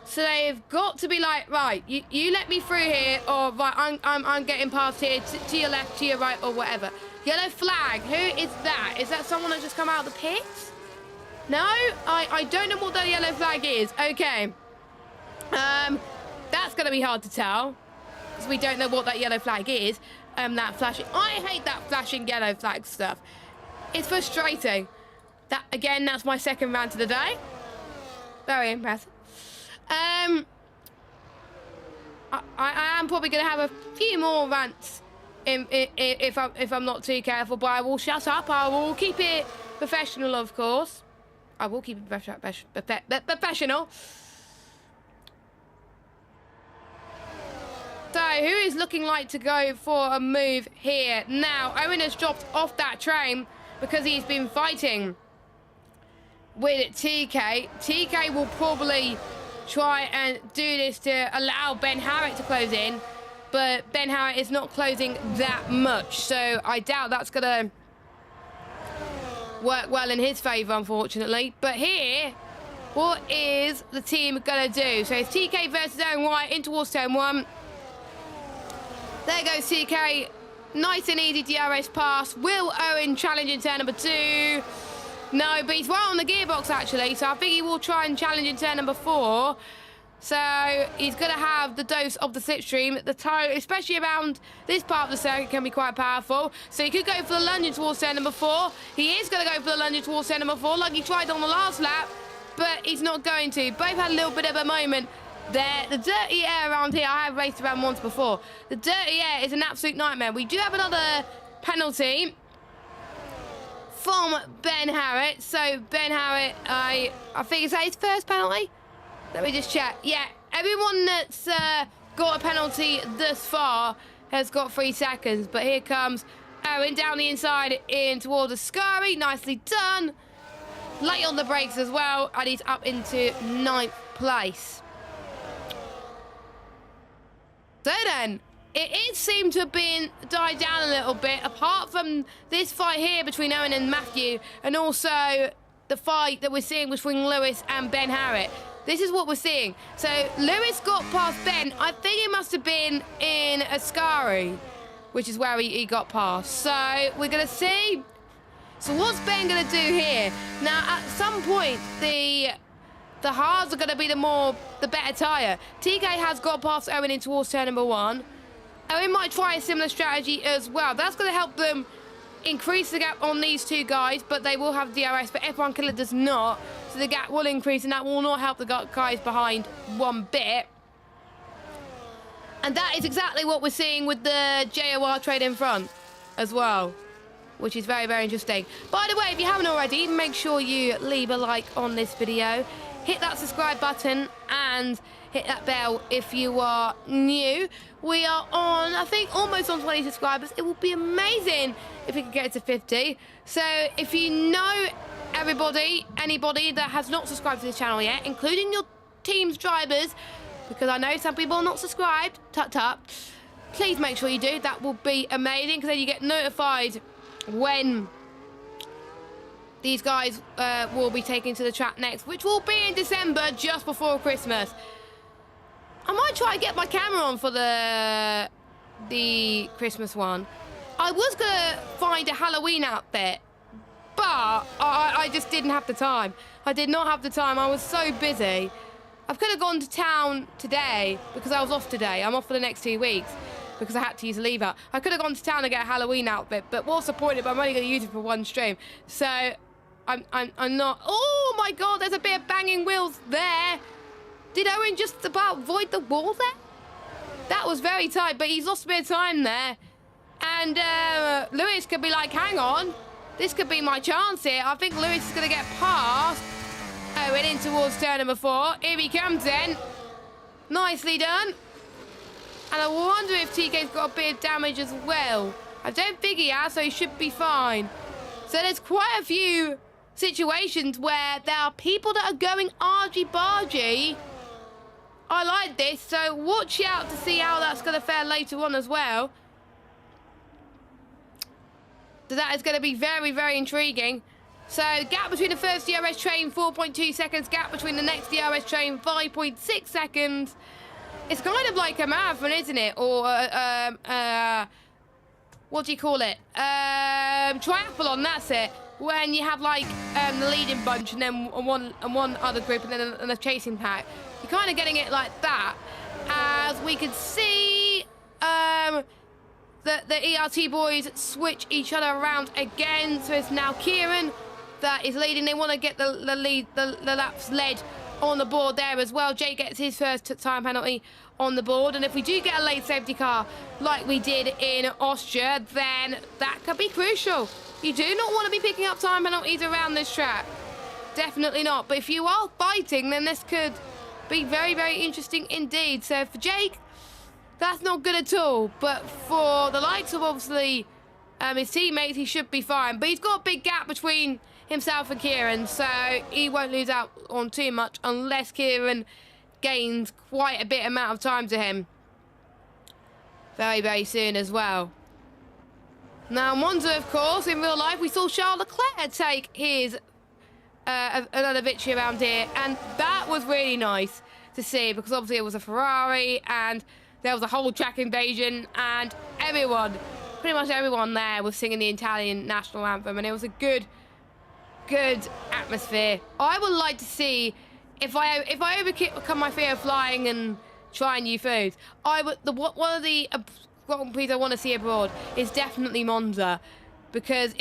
So they've got to be like, right, you let me through here, or right, I'm getting past here to your left, to your right, or whatever. Yellow flag, who is that? Is that someone that just come out of the pits? No, I don't know what the yellow flag is. Okay, that's going to be hard to tell, because we don't know what that yellow flag is. That flashing, I hate that flashing yellow flag stuff. It's frustrating. That again, that's my second rant of the day. Very impressive. I am probably going to have a few more rants if I'm not too careful, but I will shut up. I will keep it professional, of course. I will keep it professional. So, who is looking like to go for a move here? Now, Owen has dropped off that train because he's been fighting with TK. TK will probably try and do this to allow Ben Harriet to close in, but Ben Harriet is not closing that much, so I doubt that's going to work well in his favour, unfortunately. But here, what is the team going to do? So it's TK versus Owen White in towards turn 1. There goes TK. Nice and easy DRS pass. Will Owen challenge in turn number 2? No, but he's right on the gearbox, actually, so I think he will try and challenge in turn number 4. So he's going to have the dose of the slipstream. The toe, especially around this part of the circuit, can be quite powerful. So he could go for the lunging towards turn number 4. He is going to go for the lunging towards turn number 4, like he tried on the last lap, but he's not going to. Both had a little bit of a moment there. The dirty air around here, I have raced around once before. The dirty air is an absolute nightmare. We do have another penalty from Ben Harrett. So Ben Harrett, I think is that his first penalty? Let me just check. Yeah, everyone that's got a penalty thus far has got 3 seconds. But here comes Owen down the inside in towards Ascari. Nicely done. Late on the brakes as well, and he's up into 9th place. So then, it seemed to have been died down a little bit, apart from this fight here between Owen and Matthew, and also the fight that we're seeing between Lewis and Ben Harrett. This is what we're seeing. So Lewis got past Ben. I think it must have been in Ascari, which is where he got past. So we're going to see. So what's Ben going to do here? Now, at some point, the hards are going to be the better tyre. TK has got past Owen in towards turn number 1. Owen might try a similar strategy as well. That's going to help them increase the gap on these 2 guys, but they will have DRS, but F1 Killer does not. So the gap will increase, and that will not help the guys behind one bit. And that is exactly what we're seeing with the JOR trade in front as well, which is very, very interesting. By the way, if you haven't already, make sure you leave a like on this video. Hit that subscribe button and hit that bell if you are new. We are on, I think, almost on 20 subscribers. It will be amazing if we can get it to 50. So if you know anybody that has not subscribed to this channel yet, including your team's drivers, because I know some people are not subscribed, please make sure you do. That will be amazing, because then you get notified when these guys will be taken to the track next, which will be in December, just before Christmas. I might try to get my camera on for the Christmas one. I was going to find a Halloween outfit, but I just didn't have the time. I did not have the time. I was so busy. I could have gone to town today, because I was off today. I'm off for the next 2 weeks, because I had to use a leave out. I could have gone to town to get a Halloween outfit, but what's the point if I'm only going to use it for one stream? So I'm not. Oh my God, there's a bit of banging wheels there. Did Owen just about avoid the wall there? That was very tight, but he's lost a bit of time there. And Lewis could be like, hang on, this could be my chance here. I think Lewis is going to get past Owen in towards turn number 4. Here he comes in. Nicely done. And I wonder if TK's got a bit of damage as well. I don't think he has, so he should be fine. So there's quite a few situations where there are people that are going argy-bargy. I like this, so watch out to see how that's going to fare later on as well. So that is going to be very, very intriguing. So gap between the first DRS train, 4.2 seconds. Gap between the next DRS train, 5.6 seconds. It's kind of like a marathon, isn't it? Or, what do you call it? Triathlon, that's it. When you have, like, the leading bunch and then one other group and then a chasing pack. You're kind of getting it like that. As we can see, the ERT boys switch each other around again. So it's now Kieran that is leading. They want to get the laps led on the board there as well. Jay gets his first time penalty on the board, and if we do get a late safety car like we did in Austria, then that could be crucial. You do not want to be picking up time penalties around this track. Definitely not. But if you are fighting, then this could be very, very interesting indeed. So for Jake, that's not good at all. But for the likes of, obviously, his teammates, he should be fine. But he's got a big gap between himself and Kieran, so he won't lose out on too much unless Kieran gains quite a bit amount of time to him very, very soon as well. Now, Monza, of course, in real life, we saw Charles Leclerc take his another victory around here, and that was really nice to see, because obviously it was a Ferrari, and there was a whole track invasion, and everyone, pretty much everyone there was singing the Italian national anthem, and it was a good atmosphere. I would like to see if I overcome my fear of flying and trying new foods. One of the Grand Prix I want to see abroad is definitely Monza, because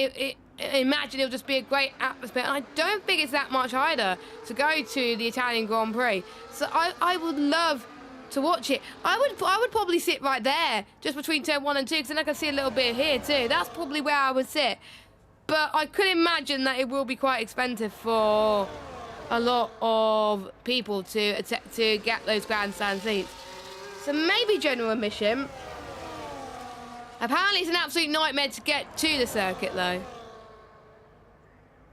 imagine it'll just be a great atmosphere. And I don't think it's that much either to go to the Italian Grand Prix. So I would love to watch it. I would probably sit right there, just between turn 1 and 2, because then I can see a little bit here too. That's probably where I would sit. but I could imagine that it will be quite expensive for a lot of people to get those grandstand seats. So maybe general admission. Apparently it's an absolute nightmare to get to the circuit though.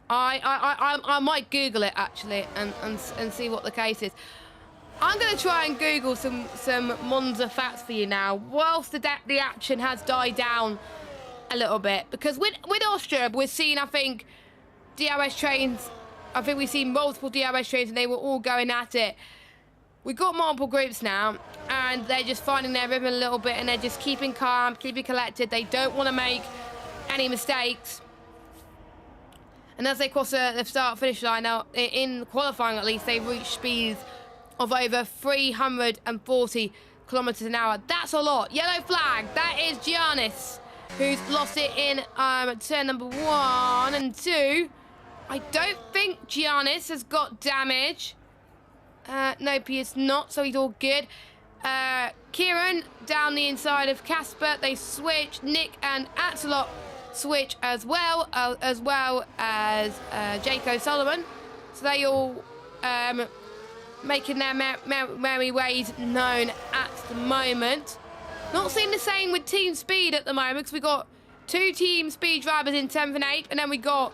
I might Google it actually and see what the case is. I'm going to try and Google some Monza facts for you now, whilst the action has died down a little bit. Because with Austria, we're seeing, I think, DRS trains. I think we've seen multiple DRS trains and they were all going at it. We've got multiple groups now and they're just finding their rhythm a little bit and they're just keeping calm, keeping collected. They don't want to make any mistakes. And as they cross the start-finish line now, in qualifying at least, they reach speeds of over 340 kilometers an hour. That's a lot. Yellow flag. That is Giannis, who's lost it in turn number 1 and 2. I don't think Giannis has got damage. Nope, he is not, so he's all good. Kieran down the inside of Casper. They switch. Nick and Axelot switch as well as Jake O'Sullivan. So they all making their merry ways known at the moment. Not seeing the same with Team Speed at the moment, because we got 2 Team Speed drivers in 10th and 8th, and then we got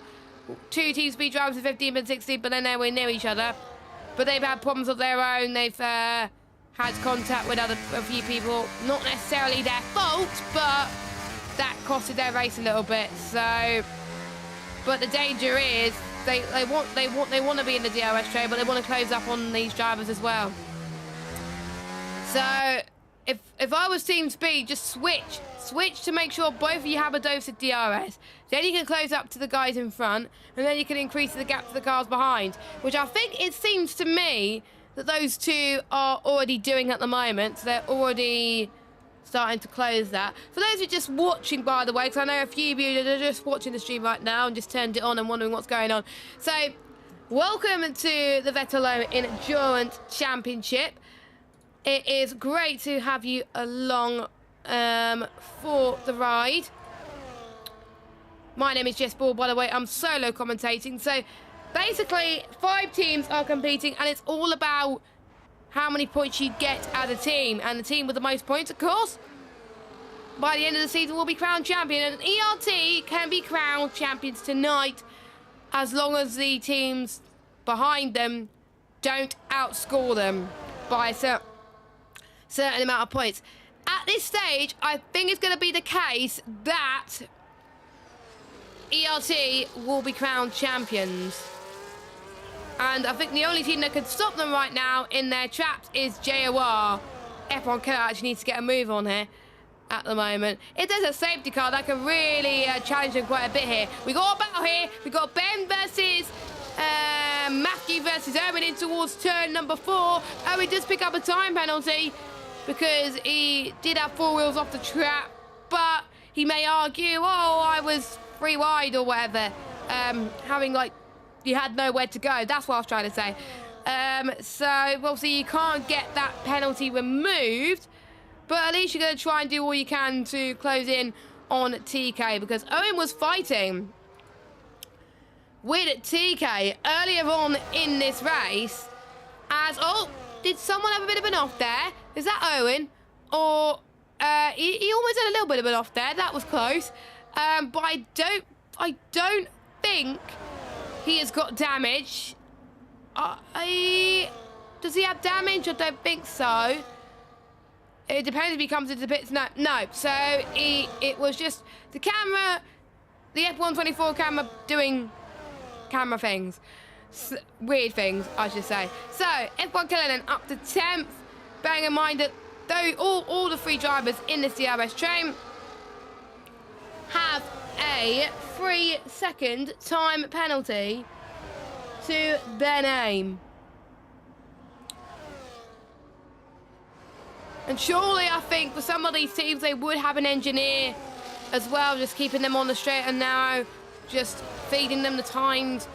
2 Team Speed drivers in 15th and 16th, but then they were near each other. But they've had problems of their own. They've had contact with a few people. Not necessarily their fault, but that costed their race a little bit. So, but the danger is they want to be in the DRS train, but they want to close up on these drivers as well. So if I was Team Speed, just switch to make sure both of you have a dose of DRS. Then you can close up to the guys in front, and then you can increase the gap to the cars behind, which I think it seems to me that those two are already doing at the moment. So they're already starting to close that. For those who are just watching, by the way, because I know a few of you that are just watching the stream right now and just turned it on and wondering what's going on. So, welcome to the Vetalo Endurance Championship. It is great to have you along for the ride. My name is Jess Ball, by the way. I'm solo commentating. So, basically, 5 teams are competing, and it's all about how many points you get as a team. And the team with the most points, of course, by the end of the season will be crowned champion. And ERT can be crowned champions tonight as long as the teams behind them don't outscore them by a certain amount of points. At this stage, I think it's going to be the case that ERT will be crowned champions. And I think the only team that could stop them right now in their traps is JOR. F1 Killer actually needs to get a move on here at the moment. If there's a safety car, that could really challenge them quite a bit here. We got a battle here. We got Ben versus Matthew versus Owen in towards turn number 4. Owen does pick up a time penalty because he did have 4 wheels off the trap, but he may argue, oh, I was 3 wide or whatever, having like, you had nowhere to go. That's what I was trying to say. So obviously you can't get that penalty removed, but at least you're going to try and do all you can to close in on TK, because Owen was fighting with TK earlier on in this race as, oh, did someone have a bit of an off there? Is that Owen? Or he almost had a little bit of an off there. That was close. But I don't think he has got damage. Does he have damage? I don't think so. It depends if he comes into the pits. No. So it was just the camera, the F124 camera doing camera things. Weird things, I should say. So, F1 Killer then up to 10th. Bearing in mind that though all the 3 drivers in this DRS train have a 3-second time penalty to their name. And surely I think for some of these teams they would have an engineer as well, just keeping them on the straight and narrow, just feeding them the times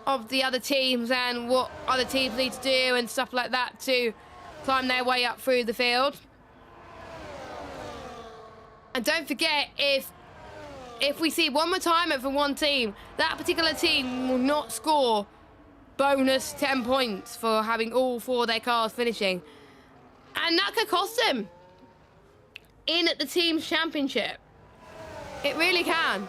of the other teams and what other teams need to do and stuff like that to climb their way up through the field. And don't forget, if if we see one retirement from one team, that particular team will not score bonus 10 points for having all 4 of their cars finishing. And that could cost them in the team's championship. It really can.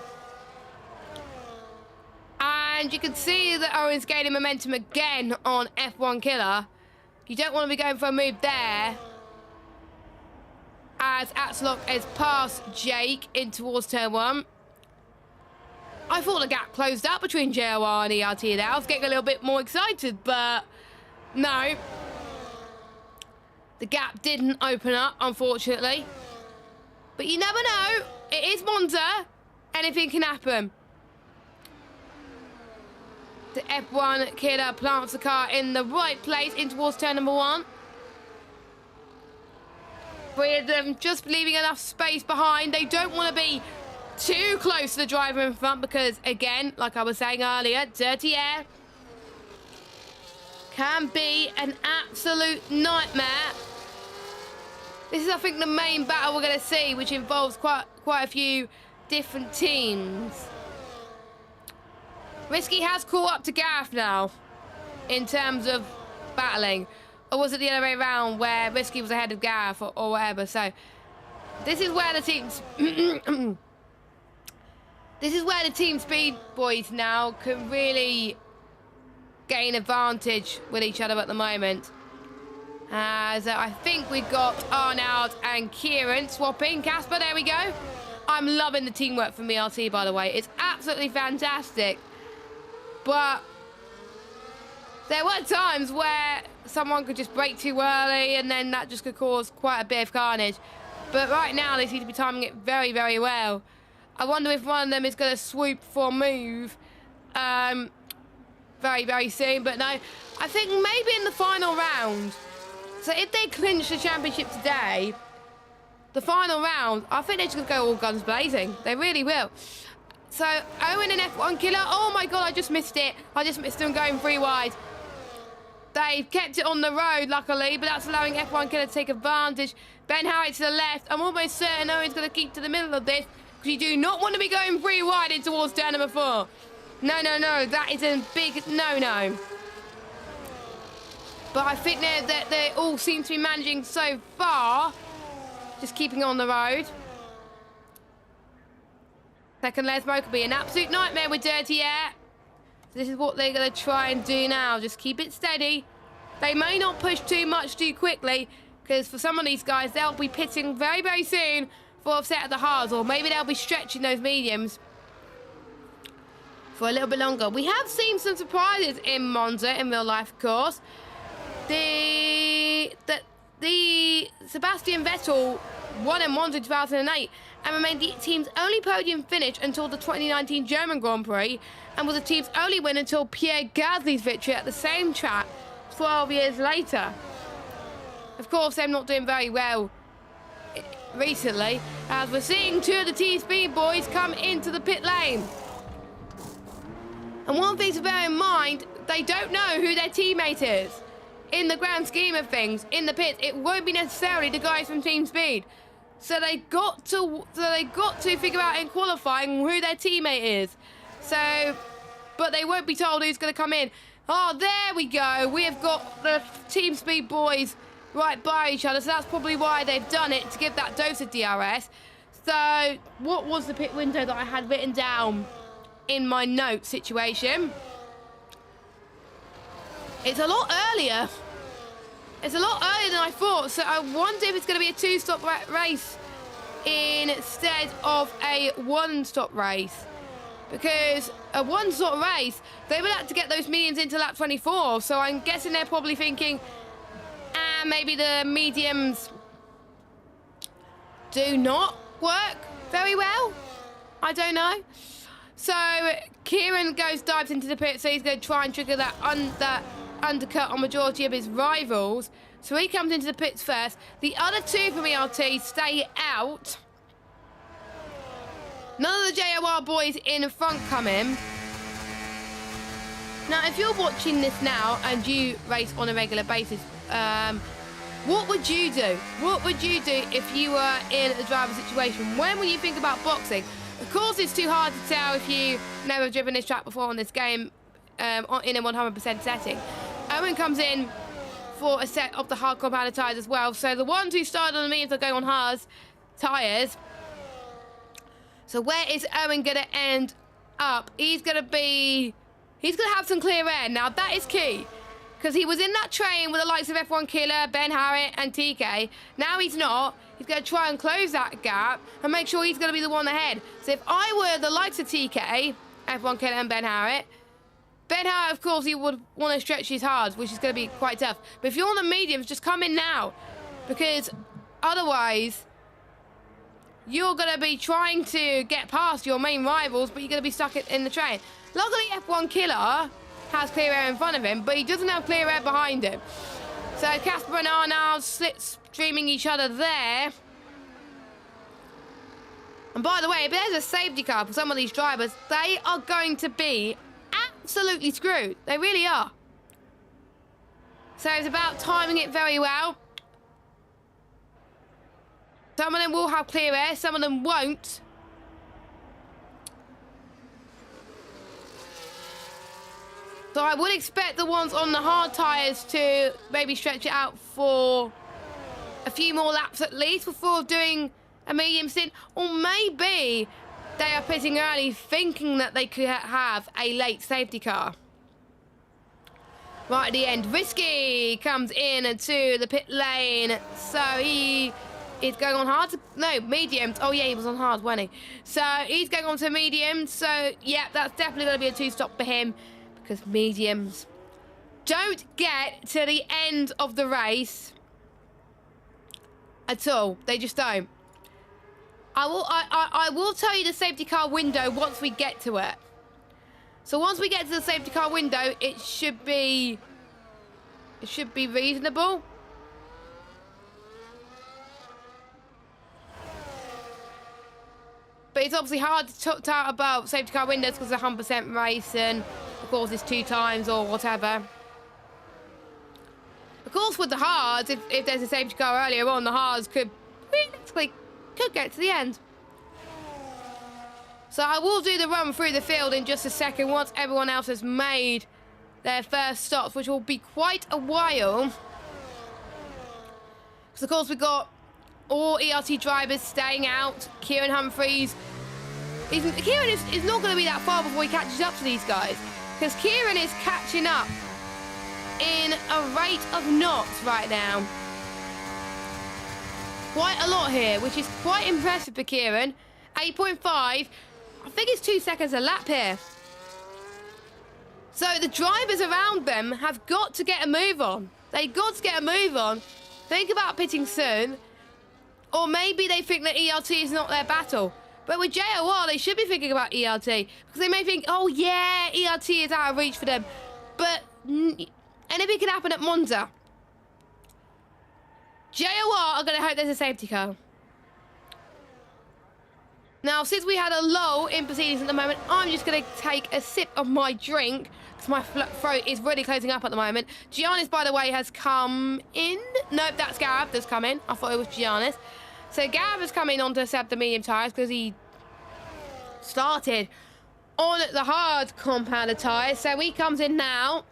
And you can see that Owen's gaining momentum again on F1 Killer. You don't want to be going for a move there, as Axelock has passed Jake in towards turn 1. I thought the gap closed up between JOR and ERT there. I was getting a little bit more excited, but no. The gap didn't open up, unfortunately. But you never know. It is Monza. Anything can happen. The F1 Killer plants the car in the right place in towards turn number 1. 3 of them just leaving enough space behind. They don't want to be too close to the driver in front because, again, like I was saying earlier, dirty air can be an absolute nightmare. This is, I think, the main battle we're going to see, which involves quite a few different teams. Risky has caught up to Gareth now in terms of battling. Or was it the other way around where Risky was ahead of Gareth or whatever? So this is where the teams... this is where the team speed boys now can really gain advantage with each other at the moment. As I think we've got Arnold and Kieran swapping. Casper, there we go. I'm loving the teamwork from ERT, by the way. It's absolutely fantastic. But there were times where someone could just brake too early and then that just could cause quite a bit of carnage. But right now they seem to be timing it very, very well. I wonder if one of them is going to swoop for a move very, very soon. But no, I think maybe in the final round. So if they clinch the championship today, the final round, I think they're just going to go all guns blazing. They really will. So Owen and F1 Killer, oh my God, I just missed it. I just missed them going 3 wide. They've kept it on the road, luckily, but that's allowing F1 Killer to take advantage. Ben Harriet to the left. I'm almost certain Owen's going to keep to the middle of this because you do not want to be going 3 wide in towards turn number 4. No, no, no, that is a big no-no. But I think that they all seem to be managing so far, just keeping on the road. Second layer smoke will be an absolute nightmare with dirty air. So this is what they're going to try and do now. Just keep it steady. They may not push too much too quickly because for some of these guys, they'll be pitting very, very soon for offset at the hards, or maybe they'll be stretching those mediums for a little bit longer. We have seen some surprises in Monza in real life, of course. The Sebastian Vettel won in Monza in 2008 and remained the team's only podium finish until the 2019 German Grand Prix, and was the team's only win until Pierre Gasly's victory at the same track 12 years later. Of course, they're not doing very well recently, as we're seeing 2 of the Team Speed boys come into the pit lane. And one thing to bear in mind, they don't know who their teammate is. In the grand scheme of things, in the pits, it won't be necessarily the guys from Team Speed. So they got to figure out in qualifying who their teammate is. So, but they won't be told who's going to come in. Oh, there we go. We have got the Team Speed boys right by each other. So that's probably why they've done it, to give that dose of DRS. So what was the pit window that I had written down in my note situation? It's a lot earlier. It's a lot earlier than I thought. So I wonder if it's going to be a 2-stop race instead of a 1-stop race. Because a 1-stop race, they would have to get those mediums into lap 24. So I'm guessing they're probably thinking, maybe the mediums do not work very well. I don't know. So Kieran dives into the pit, so he's going to try and trigger that undercut on majority of his rivals. So he comes into the pits first. The other 2 from ERT stay out. None of the JOR boys in front come in. Now, if you're watching this now and you race on a regular basis, what would you do? What would you do if you were in a driver situation? When will you think about boxing? Of course, it's too hard to tell if you've never driven this track before on this game in a 100% setting. Owen comes in for a set of the hard compounded tyres as well. So the ones who started on the mediums are going on hard tyres. So where is Owen going to end up? He's going to have some clear air. Now, that is key. Because he was in that train with the likes of F1 Killer, Ben Harriet and TK. Now he's not. He's going to try and close that gap and make sure he's going to be the one ahead. So if I were the likes of TK, F1 Killer and Ben Harriet, of course, he would want to stretch his hards, which is going to be quite tough. But if you're on the mediums, just come in now. Because otherwise, you're going to be trying to get past your main rivals, but you're going to be stuck in the train. Luckily, F1 Killer has clear air in front of him, but he doesn't have clear air behind him. So Casper and R now streaming each other there. And by the way, if there's a safety car for some of these drivers, they are going to be absolutely screwed. They really are. So it's about timing it very well. Some of them will have clear air, some of them won't. So I would expect the ones on the hard tyres to maybe stretch it out for a few more laps at least before doing a medium stint. Or maybe they are pitting early thinking that they could have a late safety car. Right at the end, Risky comes in into the pit lane. So he is going on hard. No, mediums. Oh, yeah, he was on hard, wasn't he? So he's going on to medium. So, yeah, that's definitely going to be a two-stop for him. Because mediums don't get to the end of the race at all. They just don't. I will tell you the safety car window once we get to it. So once we get to the safety car window, it should be reasonable. But it's obviously hard to talk about safety car windows because it's a 100% race and of course it's 2 times or whatever. Of course with the hards, if there's a safety car earlier on, the hards could realistically get to the end. So I will do the run through the field in just a second once everyone else has made their first stops, which will be quite a while. Because of course we've got all ERT drivers staying out. Kieran Humphries. Kieran is not going to be that far before he catches up to these guys. Because Kieran is catching up in a rate of knots right now. Quite a lot here, which is quite impressive for Kieran. 8.5. I think it's 2 seconds a lap here. So the drivers around them have got to get a move on. They've got to get a move on. Think about pitting soon. Or maybe they think that ERT is not their battle. But with JOR, they should be thinking about ERT. Because they may think, oh yeah, ERT is out of reach for them. But anything can happen at Monza. JOR are going to hope there's a safety car. Now, since we had a lull in proceedings at the moment, I'm just going to take a sip of my drink. Because my throat is really closing up at the moment. Giannis, by the way, has come in. Nope, that's Gareth that's come in. I thought it was Giannis. So Gav has come in on to set the medium tyres because he started on the hard compounded tyres. So he comes in now.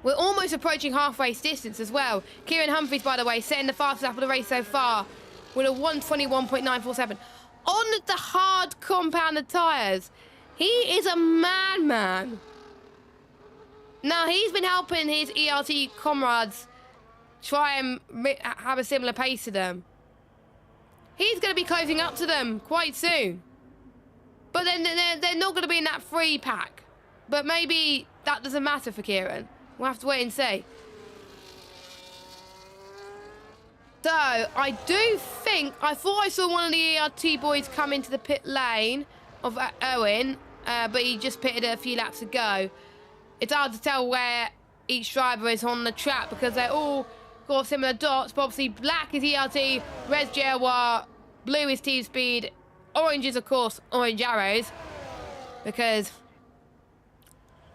We're almost approaching half-race distance as well. Kieran Humphries, by the way, setting the fastest lap of the race so far with a 1:21.947. On the hard compounded tyres. He is a madman. Now, he's been helping his ERT comrades try and have a similar pace to them. He's going to be closing up to them quite soon. But then they're not going to be in that free pack. But maybe that doesn't matter for Kieran. We'll have to wait and see. So, I do think... I thought I saw one of the ERT boys come into the pit lane of Owen. But he just pitted a few laps ago. It's hard to tell where each driver is on the track because they're all got similar dots. But obviously, black is ERT, red's JOR, blue is Team Speed, orange is, of course, Orange Arrows. Because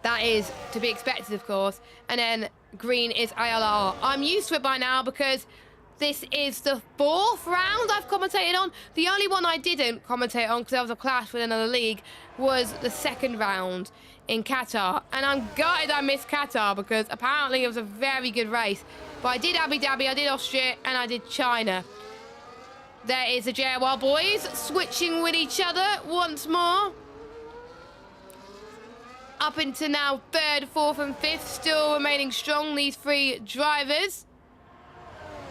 that is to be expected, of course. And then green is ILR. I'm used to it by now because This is the 4th round I've commentated on. The only one I didn't commentate on because there was a clash with another league was the 2nd round in Qatar. And I'm gutted I missed Qatar because apparently it was a very good race. But I did Abu Dhabi, I did Austria, and I did China. There is the JWR boys switching with each other once more. Up into now 3rd, 4th and 5th, still remaining strong, these 3 drivers.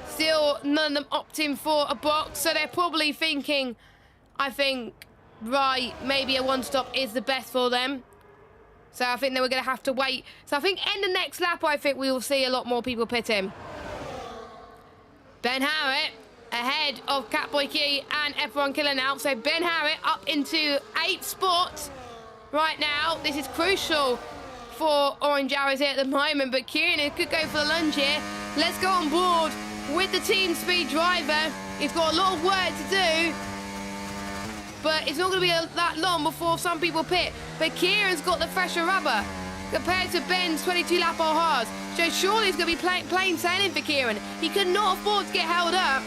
Still, none of them opting for a box, so they're probably thinking, I think, right, maybe a one-stop is the best for them. So I think they were going to have to wait. So I think in the next lap, I think we will see a lot more people pitting. Ben Harriet ahead of Catboy Key and F1 Killer now. So Ben Harriet up into 8th spot right now. This is crucial for Orange Arrows here at the moment, but Kieran could go for the lunge here. Let's go on board with the Team Speed driver. He's got a lot of work to do, but it's not going to be that long before some people pit. But Kieran's got the fresher rubber compared to Ben's 22 lap or hard. So surely it's going to be plain sailing for Kieran. He could not afford to get held up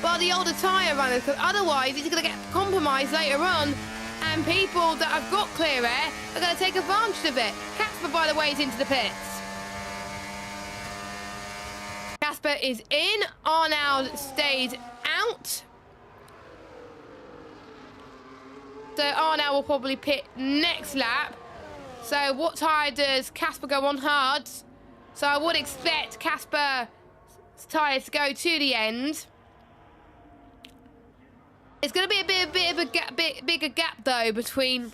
by the older tyre runners, because otherwise he's going to get compromised later on, and people that have got clear air are going to take advantage of it. Casper, by the way, is into the pits. Casper is in. Arnold stayed out. So Arnold will probably pit next lap. So what tyre does Casper go on hard? So I would expect Casper's tyres to go to the end. It's going to be a bit of a bigger gap though between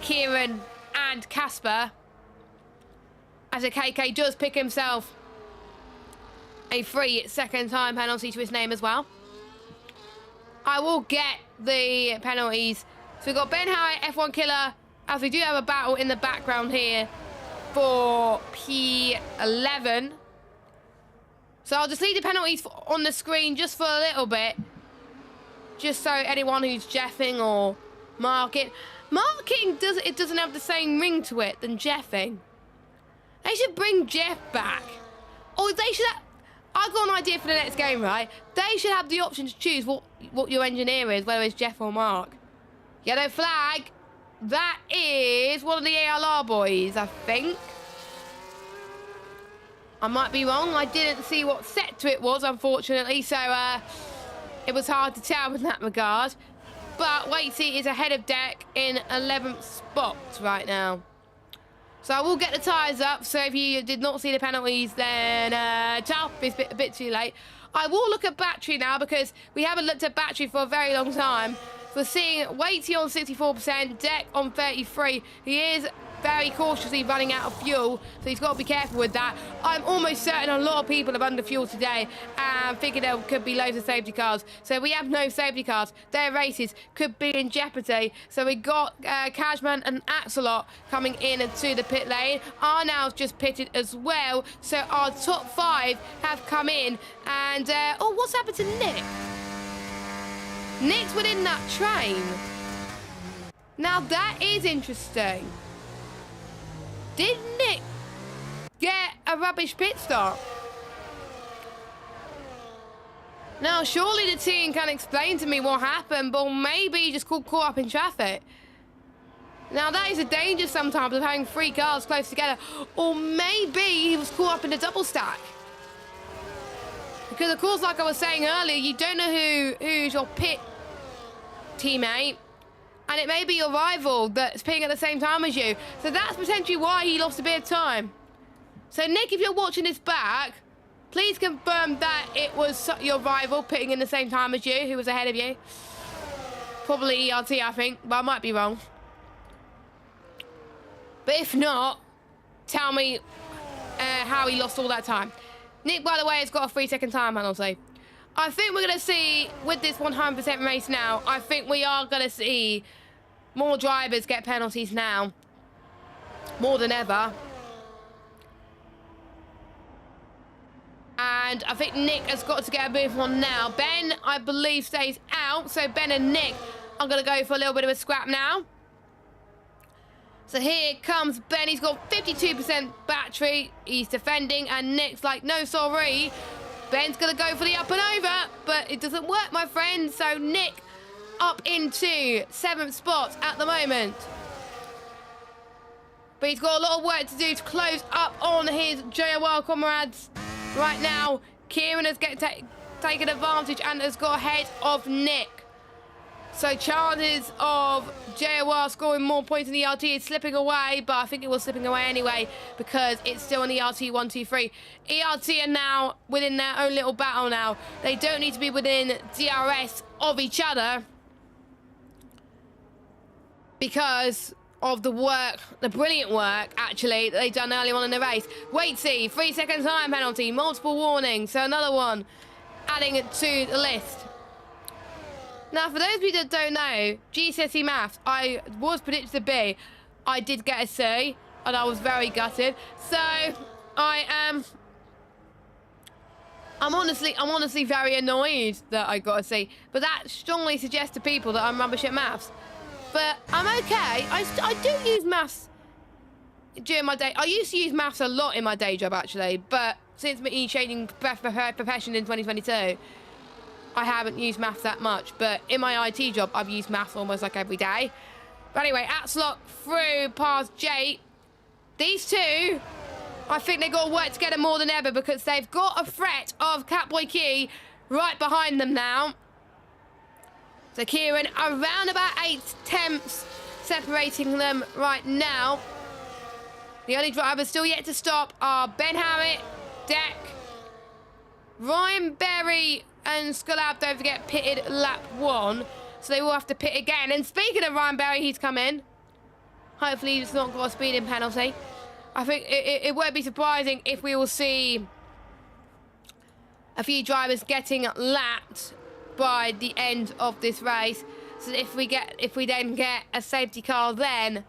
Kieran and Casper, as a KK does pick himself a free 2nd time penalty to his name as well. I will get the penalties. So we've got Ben Harriet, F1 Killer, as we do have a battle in the background here for P11. So I'll just leave the penalties on the screen just for a little bit, just so anyone who's jeffing or marking doesn't have the same ring to it than jeffing. They should bring Jeff back, or they should have, I've got an idea for the next game, right? They should have the option to choose what your engineer is, whether it's Jeff or Mark. Yellow flag. That is one of the ALR boys, I think. I might be wrong. I didn't see what sector it was, unfortunately, so it was hard to tell in that regard. But Waitsy is ahead of Deck in 11th spot right now. So I will get the tyres up. So if you did not see the penalties, then tough. It's a bit too late. I will look at battery now because we haven't looked at battery for a very long time. We're seeing Waitsy on 64%, Deck on 33%. He is very cautiously running out of fuel, so he's got to be careful with that. I'm almost certain a lot of people have under fuel today and figured there could be loads of safety cars. So we have no safety cars. Their races could be in jeopardy. So we got Cashman and Axelot coming in into the pit lane. Arnau's just pitted as well. So our top 5 have come in. And, oh, what's happened to Nick? Nick's within that train. Now that is interesting. Did Nick get a rubbish pit stop? Now, surely the team can explain to me what happened, but maybe he just got caught up in traffic. Now, that is a danger sometimes of having 3 cars close together. Or maybe he was caught up in a double stack. Because, of course, like I was saying earlier, you don't know who's your pit teammate. And it may be your rival that's pitting at the same time as you. So that's potentially why he lost a bit of time. So, Nick, if you're watching this back, please confirm that it was your rival pitting in the same time as you, who was ahead of you. Probably ERT, I think, but I might be wrong. But if not, tell me how he lost all that time. Nick, by the way, has got a 3-second time penalty. I think we're going to see, with this 100% race now, I think we are going to see more drivers get penalties now. More than ever. And I think Nick has got to get a move on now. Ben, I believe, stays out. So Ben and Nick are going to go for a little bit of a scrap now. So here comes Ben. He's got 52% battery. He's defending. And Nick's like, no, sorry. Ben's going to go for the up and over, but it doesn't work, my friend. So Nick up into 7th spot at the moment. But he's got a lot of work to do to close up on his JOR comrades. Right now, Kieran has taken advantage and has got ahead of Nick. So chances of JOR scoring more points in the ERT is slipping away, but I think it was slipping away anyway because it's still in the ERT 1, 2, 3. ERT are now within their own little battle now. They don't need to be within DRS of each other because of the work, the brilliant work, actually, that they've done early on in the race. Wait, see, 3 seconds time penalty, multiple warnings, so another one adding it to the list. Now, for those of you that don't know, GCSE Maths, I was predicted to B. I did get a C, and I was very gutted. So, I'm honestly very annoyed that I got a C. But that strongly suggests to people that I'm rubbish at maths. But I'm okay. I do use maths during my day. I used to use maths a lot in my day job, actually. But since me changing profession in 2022... I haven't used maths that much, but in my IT job, I've used maths almost like every day. But anyway, Atslot through past Jake. These two, I think they've got to work together more than ever because they've got a threat of Catboy Key right behind them now. So Kieran around about 8/10 separating them right now. The only drivers still yet to stop are Ben Harriet, Deck, Ryan Berry, and Scullab, don't forget, pitted lap 1. So they will have to pit again. And speaking of Ryan Berry, he's come in. Hopefully he's not got a speeding penalty. I think it won't be surprising if we will see a few drivers getting lapped by the end of this race. So if we then get a safety car, then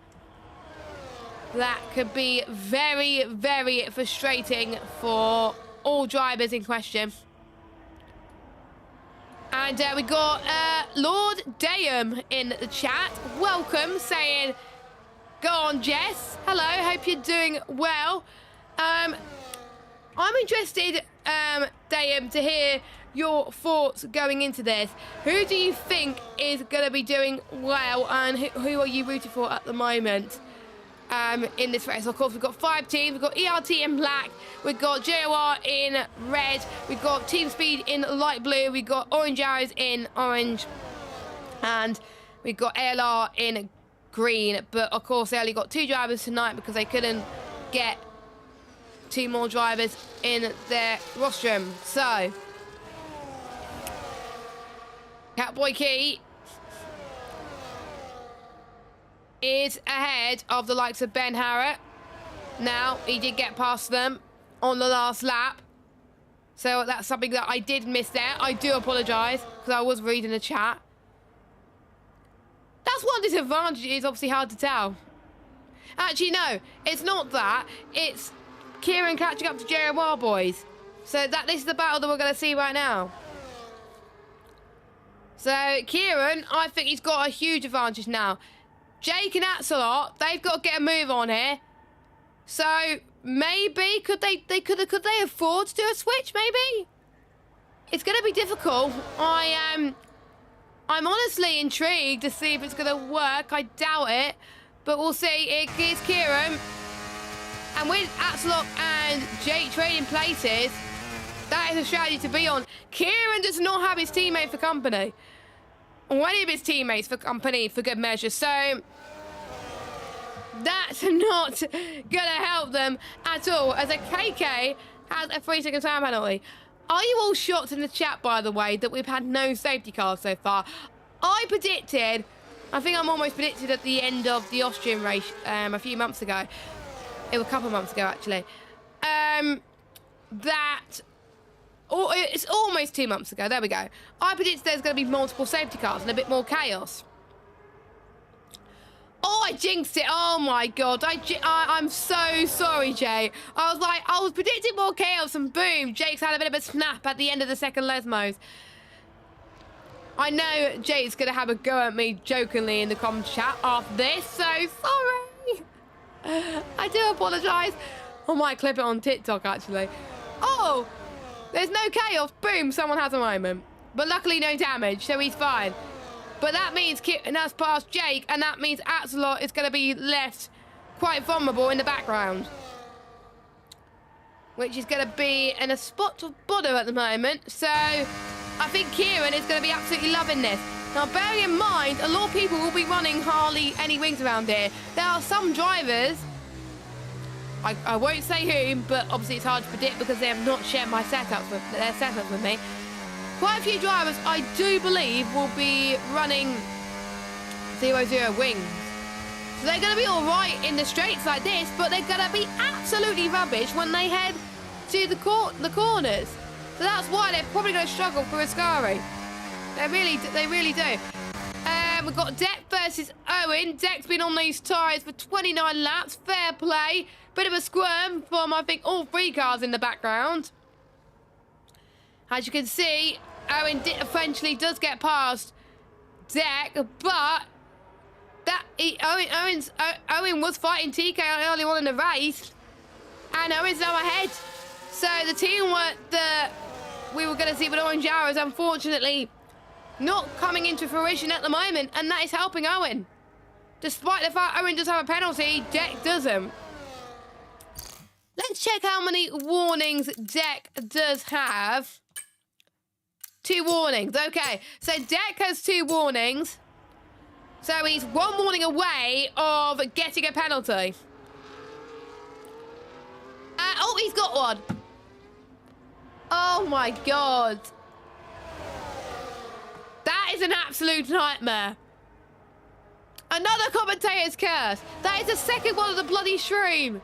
that could be very, very frustrating for all drivers in question. And we got Lord Dayum in the chat. Welcome, saying, go on, Jess. Hello, hope you're doing well. I'm interested, Dayum, to hear your thoughts going into this. Who do you think is going to be doing well, and who are you rooting for at the moment? In this race, of course, we've got 5 teams. We've got ERT in black, we've got JOR in red, we've got Team Speed in light blue, we've got Orange Arrows in orange, and we've got ALR in green. But of course, they only got 2 drivers tonight because they couldn't get 2 more drivers in their rostrum. So, Catboy Key is ahead of the likes of Ben Harriet. Now, he did get past them on the last lap. So that's something that I did miss there. I do apologise, because I was reading the chat. That's one disadvantage. It's obviously hard to tell. Actually, no, it's not that. It's Kieran catching up to JOR boys. So this is the battle that we're going to see right now. So Kieran, I think he's got a huge advantage now. Jake and Atsalot, they've got to get a move on here. So maybe could they afford to do a switch? Maybe it's going to be difficult. I'm honestly intrigued to see if it's going to work. I doubt it, but we'll see. It is Kieran, and with Atsalot and Jake trading places, that is a strategy to be on. Kieran does not have his teammate for company. Or any of his teammates for company for good measure. So that's not going to help them at all, as a KK has a 3-second time penalty. Are you all shocked in the chat, by the way, that we've had no safety cars so far? I think I'm almost predicted at the end of the Austrian race a few months ago. It was a couple of months ago, actually. It's almost 2 months ago. There we go. I predicted there's going to be multiple safety cars and a bit more chaos. Oh, I jinxed it. Oh, my God. I'm so sorry, Jay. I was predicting more chaos, and boom, Jake's had a bit of a snap at the end of the second Lesmos. I know Jake's going to have a go at me jokingly in the comment chat after this, so sorry. I do apologise. I might clip it on TikTok, actually. Oh, There's no chaos. Boom, someone has a moment. But luckily no damage, so he's fine. But that means Kieran has passed Jake, and that means Axelot is going to be left quite vulnerable in the background. Which is going to be in a spot of bother at the moment. So I think Kieran is going to be absolutely loving this. Now, bearing in mind, a lot of people will be running hardly any wings around here. There are some drivers, I won't say whom, but obviously it's hard to predict because they have not shared my their setups with me. Quite a few drivers, I do believe, will be running 0-0 wings. So they're going to be all right in the straights like this, but they're going to be absolutely rubbish when they head to the corners. So that's why they're probably going to struggle for Ascari. They really do. We've got Deck versus Owen. Deck's been on these tyres for 29 laps. Fair play. Bit of a squirm from, I think, all three cars in the background. As you can see, Owen eventually does get past Deck, but Owen was fighting TK early on in the race, and Owen's now ahead. So the teamwork that we were going to see with Orange Arrow is unfortunately not coming into fruition at the moment, and that is helping Owen. Despite the fact Owen does have a penalty, Deck doesn't. Let's check how many warnings Deck does have. 2 warnings. Okay, so Deck has 2 warnings. So he's 1 warning away of getting a penalty. Oh, he's got one. Oh my God. That is an absolute nightmare. Another commentator's curse. That is the second one of the bloody stream.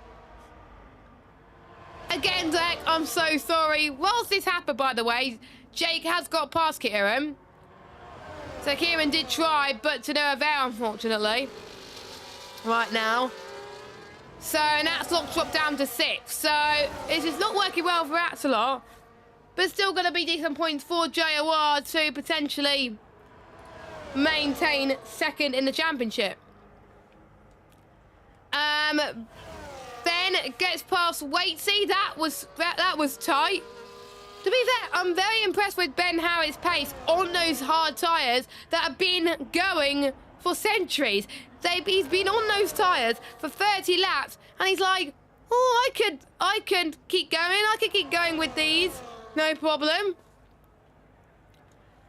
Again, Deck, I'm so sorry. Whilst this happened, by the way, Jake has got past Kieran. So Kieran did try, but to no avail, unfortunately. Right now. So Axelot dropped down to 6. So this is not working well for Axelot. But still going to be decent points for JOR to potentially maintain second in the championship. Then gets past Waitsy. That was tight. To be fair, I'm very impressed with Ben Harris's pace on those hard tyres that have been going for centuries. He's been on those tyres for 30 laps, and he's like, oh, I can keep going. I can keep going with these. No problem.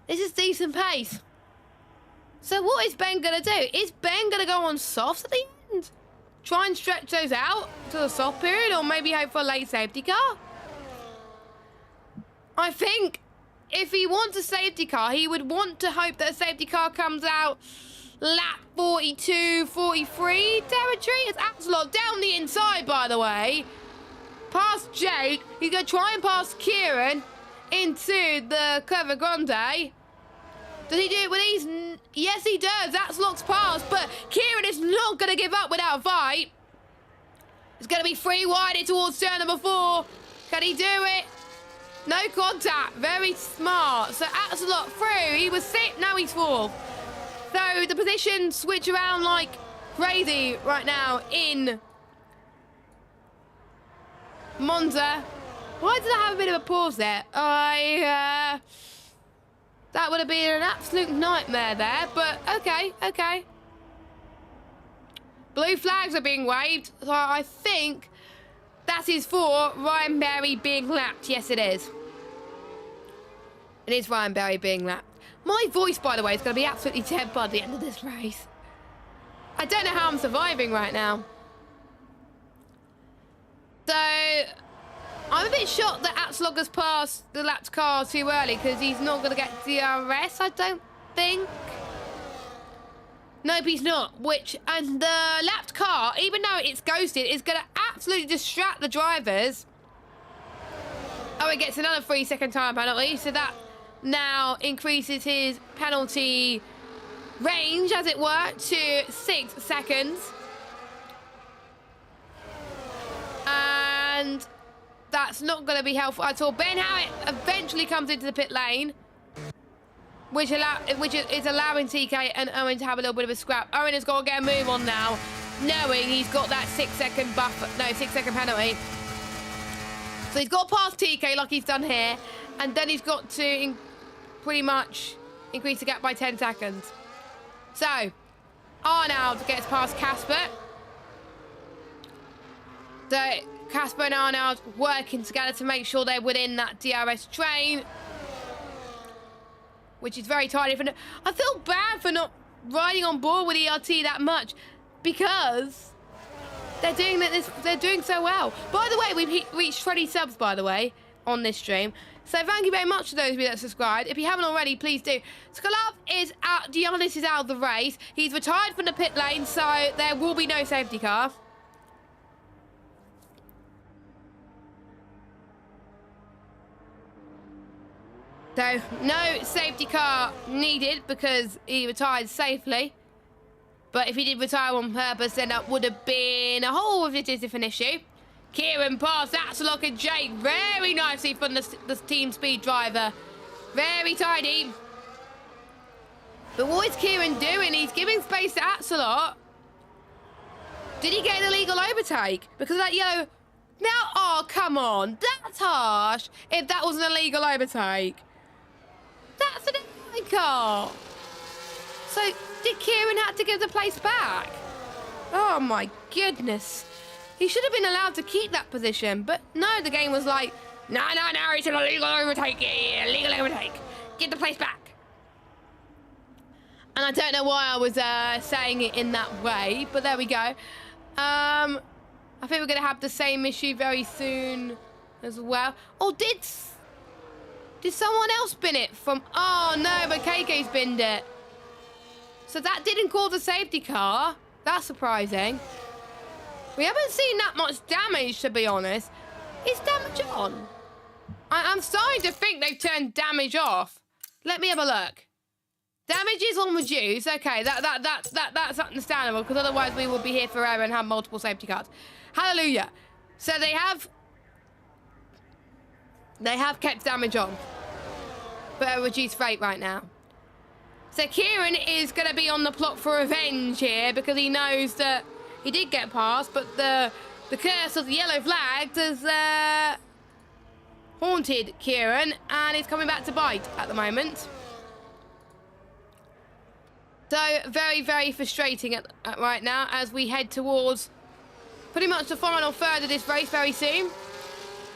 This is decent pace. So what is Ben going to do? Is Ben going to go on softs at the end? Try and stretch those out to the soft period, or maybe hope for a late safety car? I think if he wants a safety car, he would want to hope that a safety car comes out lap 42, 43 territory. It's Axelot down the inside, by the way. Past Jake. He's going to try and pass Kieran into the Curva Grande. Does he do it with these? Yes, he does. Axelot's passed, but Kieran is not going to give up without a fight. It's going to be free wide towards turn number 4. Can he do it? No contact. Very smart. So Axelot through. He was 6th. Now he's 4th. So the positions switch around like crazy right now in Monza. Why did I have a bit of a pause there? That would have been an absolute nightmare there, but okay. Blue flags are being waved, so I think that is for Ryan Berry being lapped. Yes, it is. It is Ryan Berry being lapped. My voice, by the way, is going to be absolutely dead by the end of this race. I don't know how I'm surviving right now. So I'm a bit shocked that Axelot has passed the lapped car too early because he's not going to get DRS, I don't think. Nope, he's not. And the lapped car, even though it's ghosted, is going to absolutely distract the drivers. Oh, it gets another 3-second time penalty, so that now increases his penalty range, as it were, to 6 seconds. And that's not going to be helpful at all. Ben Howard eventually comes into the pit lane, which is allowing TK and Owen to have a little bit of a scrap. Owen has got to get a move on now, knowing he's got that 6-second buffer, no, 6-second penalty. So he's got past TK like he's done here. And then he's got to pretty much increase the gap by 10 seconds. So, Arnold gets past Casper. So, Casper and Arnold working together to make sure they're within that DRS train. Which is very tidy. I feel bad for not riding on board with ERT that much. Because they're doing so well. By the way, we've reached 20 subs, by the way, on this stream. So thank you very much to those of you that subscribed. If you haven't already, please do. Skolov is out. Giannis is out of the race. He's retired from the pit lane, so there will be no safety car. So no safety car needed because he retired safely. But if he did retire on purpose, then that would have been a whole different issue. Kieran past Axelock and Jake very nicely from the team speed driver. Very tidy. But what is Kieran doing? He's giving space to Axelock. Did he get an illegal overtake? Because of that yellow... Now, oh, come on. That's harsh. If that was an illegal overtake. That's an illegal car. So, did Kieran have to give the place back? Oh, my goodness. He should have been allowed to keep that position, but no, the game was like, no, it's an illegal overtake, yeah, illegal overtake. Get the place back. And I don't know why I was saying it in that way, but there we go. I think we're going to have the same issue very soon as well. Oh, did someone else bin it from... Oh, no, but KK's binned it. So that didn't cause a safety car. That's surprising. We haven't seen that much damage, to be honest. Is damage on? I'm starting to think they've turned damage off. Let me have a look. Damage is on reduce. Okay, that's understandable, because otherwise we would be here forever and have multiple safety cars. Hallelujah. So they have kept damage on, but at a reduced rate right now. So Kieran is going to be on the plot for revenge here, because he knows that he did get past, but the curse of the yellow flags has haunted Kieran, and he's coming back to bite at the moment. So very, very frustrating at right now as we head towards pretty much the final third of this race very soon.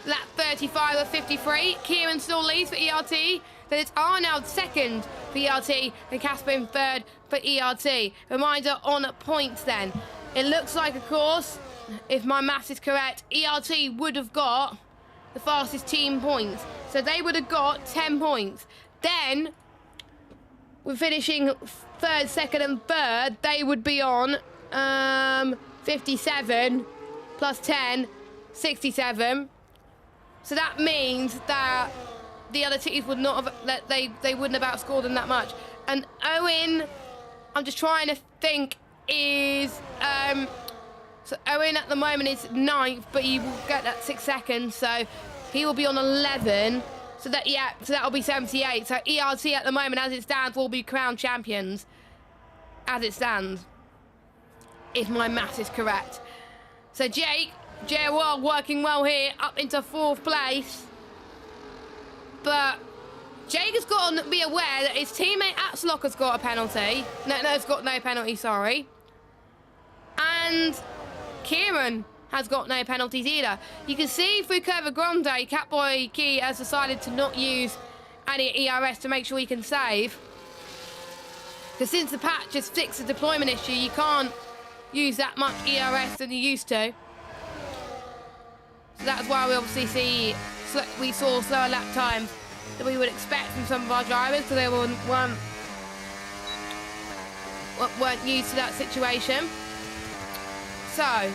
Lap 35 of 53. Kieran still leads for ERT. Then it's Arnold second for ERT and Casper in third for ERT. Reminder on points then. It looks like, of course, if my maths is correct, ERT would have got the fastest team points. So they would have got 10 points. Then, we're finishing third, second and third. They would be on 57 plus 10, 67. So that means that the other teams would not have, that they wouldn't have outscored them that much. And Owen, I'm just trying to think, is so Owen at the moment is 9th, but he will get that 6 seconds, so he will be on 11. So that, yeah, so that'll be 78. So ERT at the moment, as it stands, will be crowned champions. As it stands, if my math is correct. So Jake, JWR working well here, up into 4th place. But Jake has got to be aware that his teammate Axelock has got a penalty. No, has got no penalty, sorry. And Kieran has got no penalties either. You can see through Curva Grande, Catboy Key has decided to not use any ERS to make sure he can save. Because since the patch has fixed the deployment issue, you can't use that much ERS than you used to. So that's why we obviously saw slower lap times than we would expect from some of our drivers, because they weren't used to that situation. So,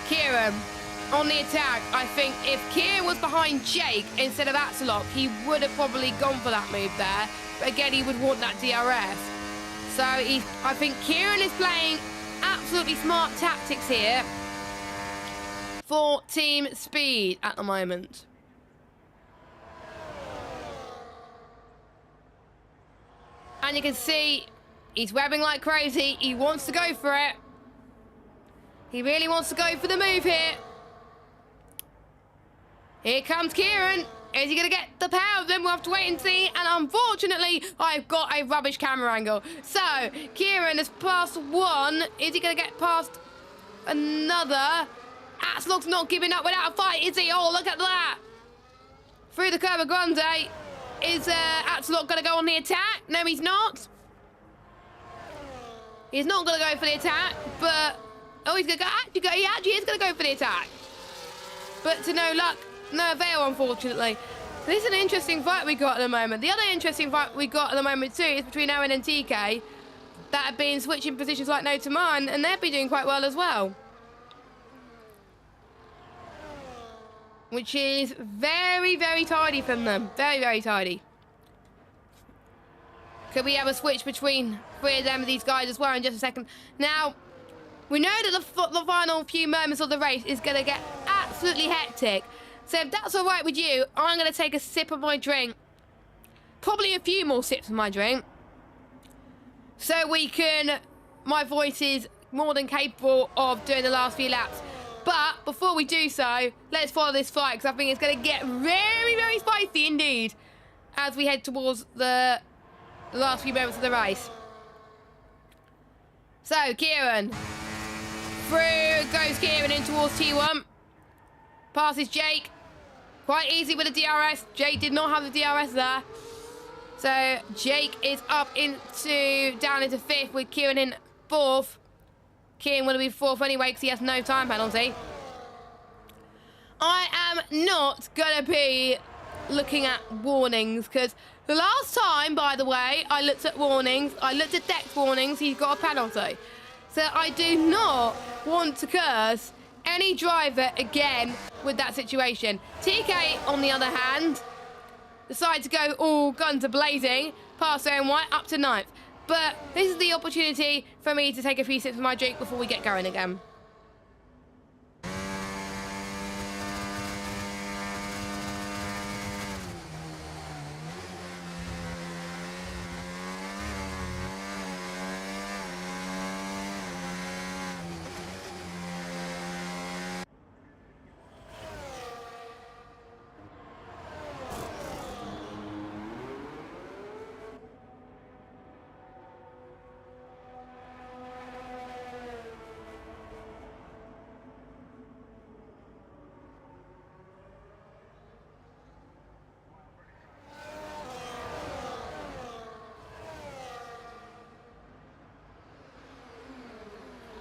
Kieran on the attack. I think if Kieran was behind Jake instead of Axelock, he would have probably gone for that move there. But again, he would want that DRS. So I think Kieran is playing absolutely smart tactics here for team speed at the moment. And you can see he's webbing like crazy. He wants to go for it. He really wants to go for the move here. Here comes Kieran. Is he going to get the pair of them? We'll have to wait and see. And unfortunately, I've got a rubbish camera angle. So, Kieran has passed one. Is he going to get past another? Axelog's not giving up without a fight, is he? Oh, look at that. Through the Curva Grande. Is Axelog going to go on the attack? No, he's not. He's not going to go for the attack, but... Oh, he's going to go... He actually is going to go for the attack. But to no luck, no avail, unfortunately. This is an interesting fight we got at the moment. The other interesting fight we got at the moment, too, is between Owen and TK that have been switching positions like no tomorrow, and they've been doing quite well as well. Which is very, very tidy from them. Very, very tidy. Could we have a switch between three of them and these guys as well in just a second? Now, we know that the final few moments of the race is going to get absolutely hectic. So if that's all right with you, I'm going to take a sip of my drink. Probably a few more sips of my drink. So we can... My voice is more than capable of doing the last few laps. But before we do so, let's follow this fight, because I think it's going to get very, very spicy indeed as we head towards the last few moments of the race. So, Kieran. Through goes Kieran in towards T1. Passes Jake. Quite easy with the DRS. Jake did not have the DRS there. So, Jake is up down into 5th with Kieran in 4th. Kieran will be 4th anyway because he has no time penalty. I am not going to be looking at warnings because the last time, by the way, I looked at warnings, I looked at Dex warnings, he's got a penalty. So I do not want to curse any driver again with that situation. TK, on the other hand, decided to go all guns a-blazing, past Owen White up to 9th. But this is the opportunity for me to take a few sips of my drink before we get going again.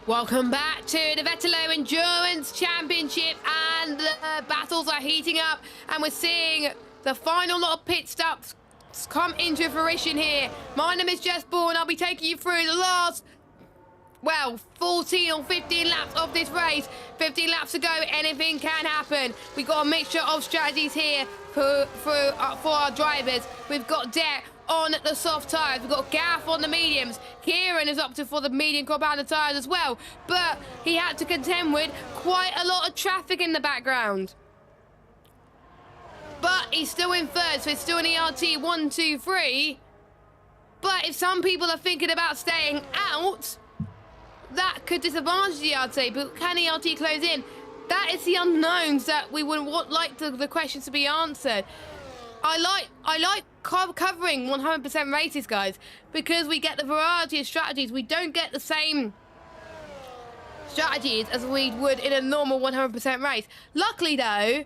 Welcome back to the Vetalo Endurance Championship, and the battles are heating up, and we're seeing the final lot of pit stops come into fruition here. My name is Jess Bourne. I'll be taking you through the last, well, 14 or 15 laps of this race. 15 laps to go, anything can happen. We've got a mixture of strategies here for our drivers. We've got Deck on the soft tyres. We've got Gaff on the mediums. Kieran is opted for the medium compounded tyres as well. But he had to contend with quite a lot of traffic in the background. But he's still in 3rd, so it's still an ERT 1, 2, 3. But if some people are thinking about staying out, that could disadvantage the ERT. But can ERT close in? That is the unknowns that we would like the questions to be answered. I like covering 100% races, guys, because we get the variety of strategies. We don't get the same strategies as we would in a normal 100% race. Luckily, though,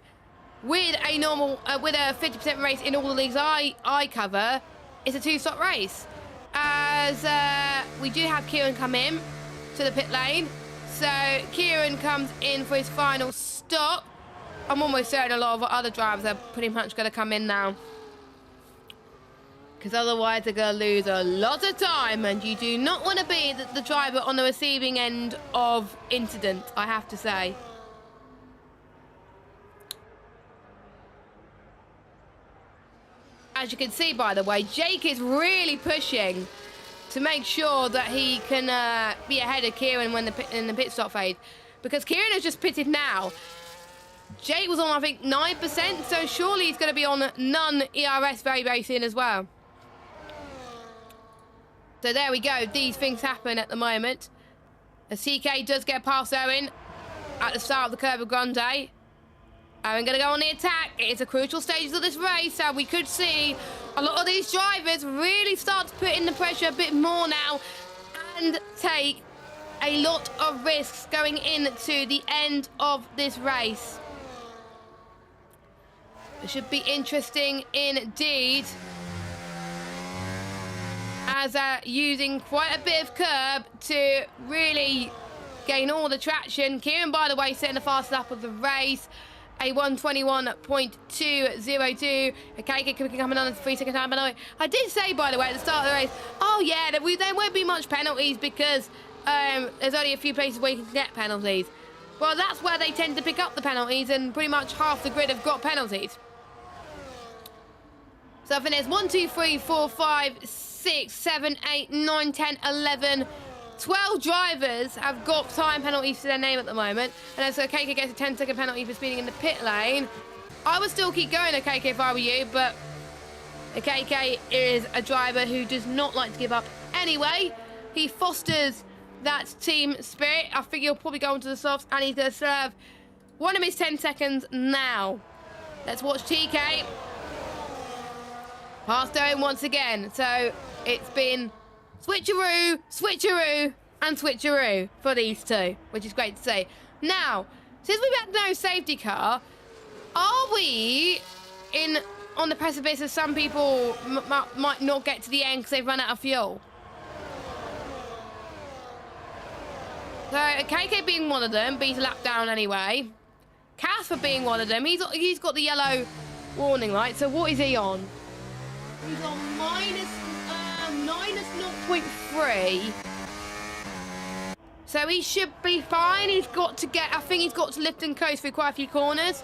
with a 50% race in all the leagues I cover, it's a 2-stop race. As we do have Kieran come in to the pit lane. So Kieran comes in for his final stop. I'm almost certain a lot of other drivers are pretty much going to come in now, because otherwise they're going to lose a lot of time, and you do not want to be the driver on the receiving end of incident, I have to say. As you can see, by the way, Jake is really pushing to make sure that he can be ahead of Kieran when in the pit stop phase, because Kieran has just pitted now. Jake was on, I think, 9%, so surely he's going to be on none ERS very, very soon as well. So there we go. These things happen at the moment. The CK does get past Owen at the start of the Curva Grande. I'm going to go on the attack. It's a crucial stage of this race, so we could see a lot of these drivers really start to put in the pressure a bit more now and take a lot of risks going into the end of this race. It should be interesting indeed, as using quite a bit of curb to really gain all the traction. Kieran, by the way, setting the fastest lap of the race, a 1:21.202. Okay, coming on a 3-second time. By the way, I did say, by the way, at the start of the race, oh yeah, there won't be much penalties because there's only a few places where you can get penalties. Well, that's where they tend to pick up the penalties, and pretty much half the grid have got penalties. So I think there's 1, 2, 3, 4, 5, 6, 7, 8, 9, 10, 11, 12 drivers have got time penalties to their name at the moment. And so KK gets a 10-second penalty for speeding in the pit lane. I would still keep going, KK, if I were you, but KK is a driver who does not like to give up anyway. He fosters that team spirit. I think he'll probably go into the softs, and he's going to serve one of his 10 seconds now. Let's watch TK. Passed Owen once again. So it's been switcheroo, switcheroo, and switcheroo for these two, which is great to see. Now, since we've had no safety car, are we on the precipice of some people might not get to the end because they've run out of fuel? So KK being one of them, but he's a lap down anyway. Casper being one of them, he's got the yellow warning light. So what is he on? He's on minus 0.3. So he should be fine. I think he's got to lift and coast through quite a few corners.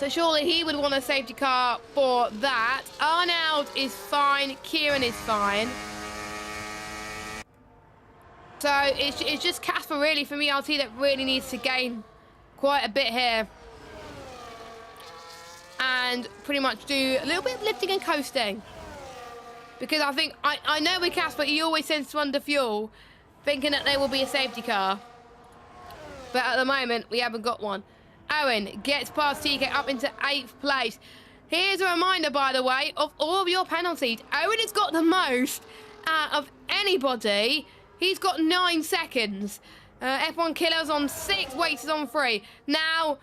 So surely he would want a safety car for that. Arnold is fine. Kieran is fine. So it's just Casper really for me, LT, that really needs to gain quite a bit here. And pretty much do a little bit of lifting and coasting. Because I think, I know with Casper, he always tends to under fuel, thinking that there will be a safety car. But at the moment, we haven't got one. Owen gets past TK up into 8th place. Here's a reminder, by the way, of all of your penalties. Owen has got the most out of anybody. He's got 9 seconds. F1 Killer's on 6, Waits is on 3. Now,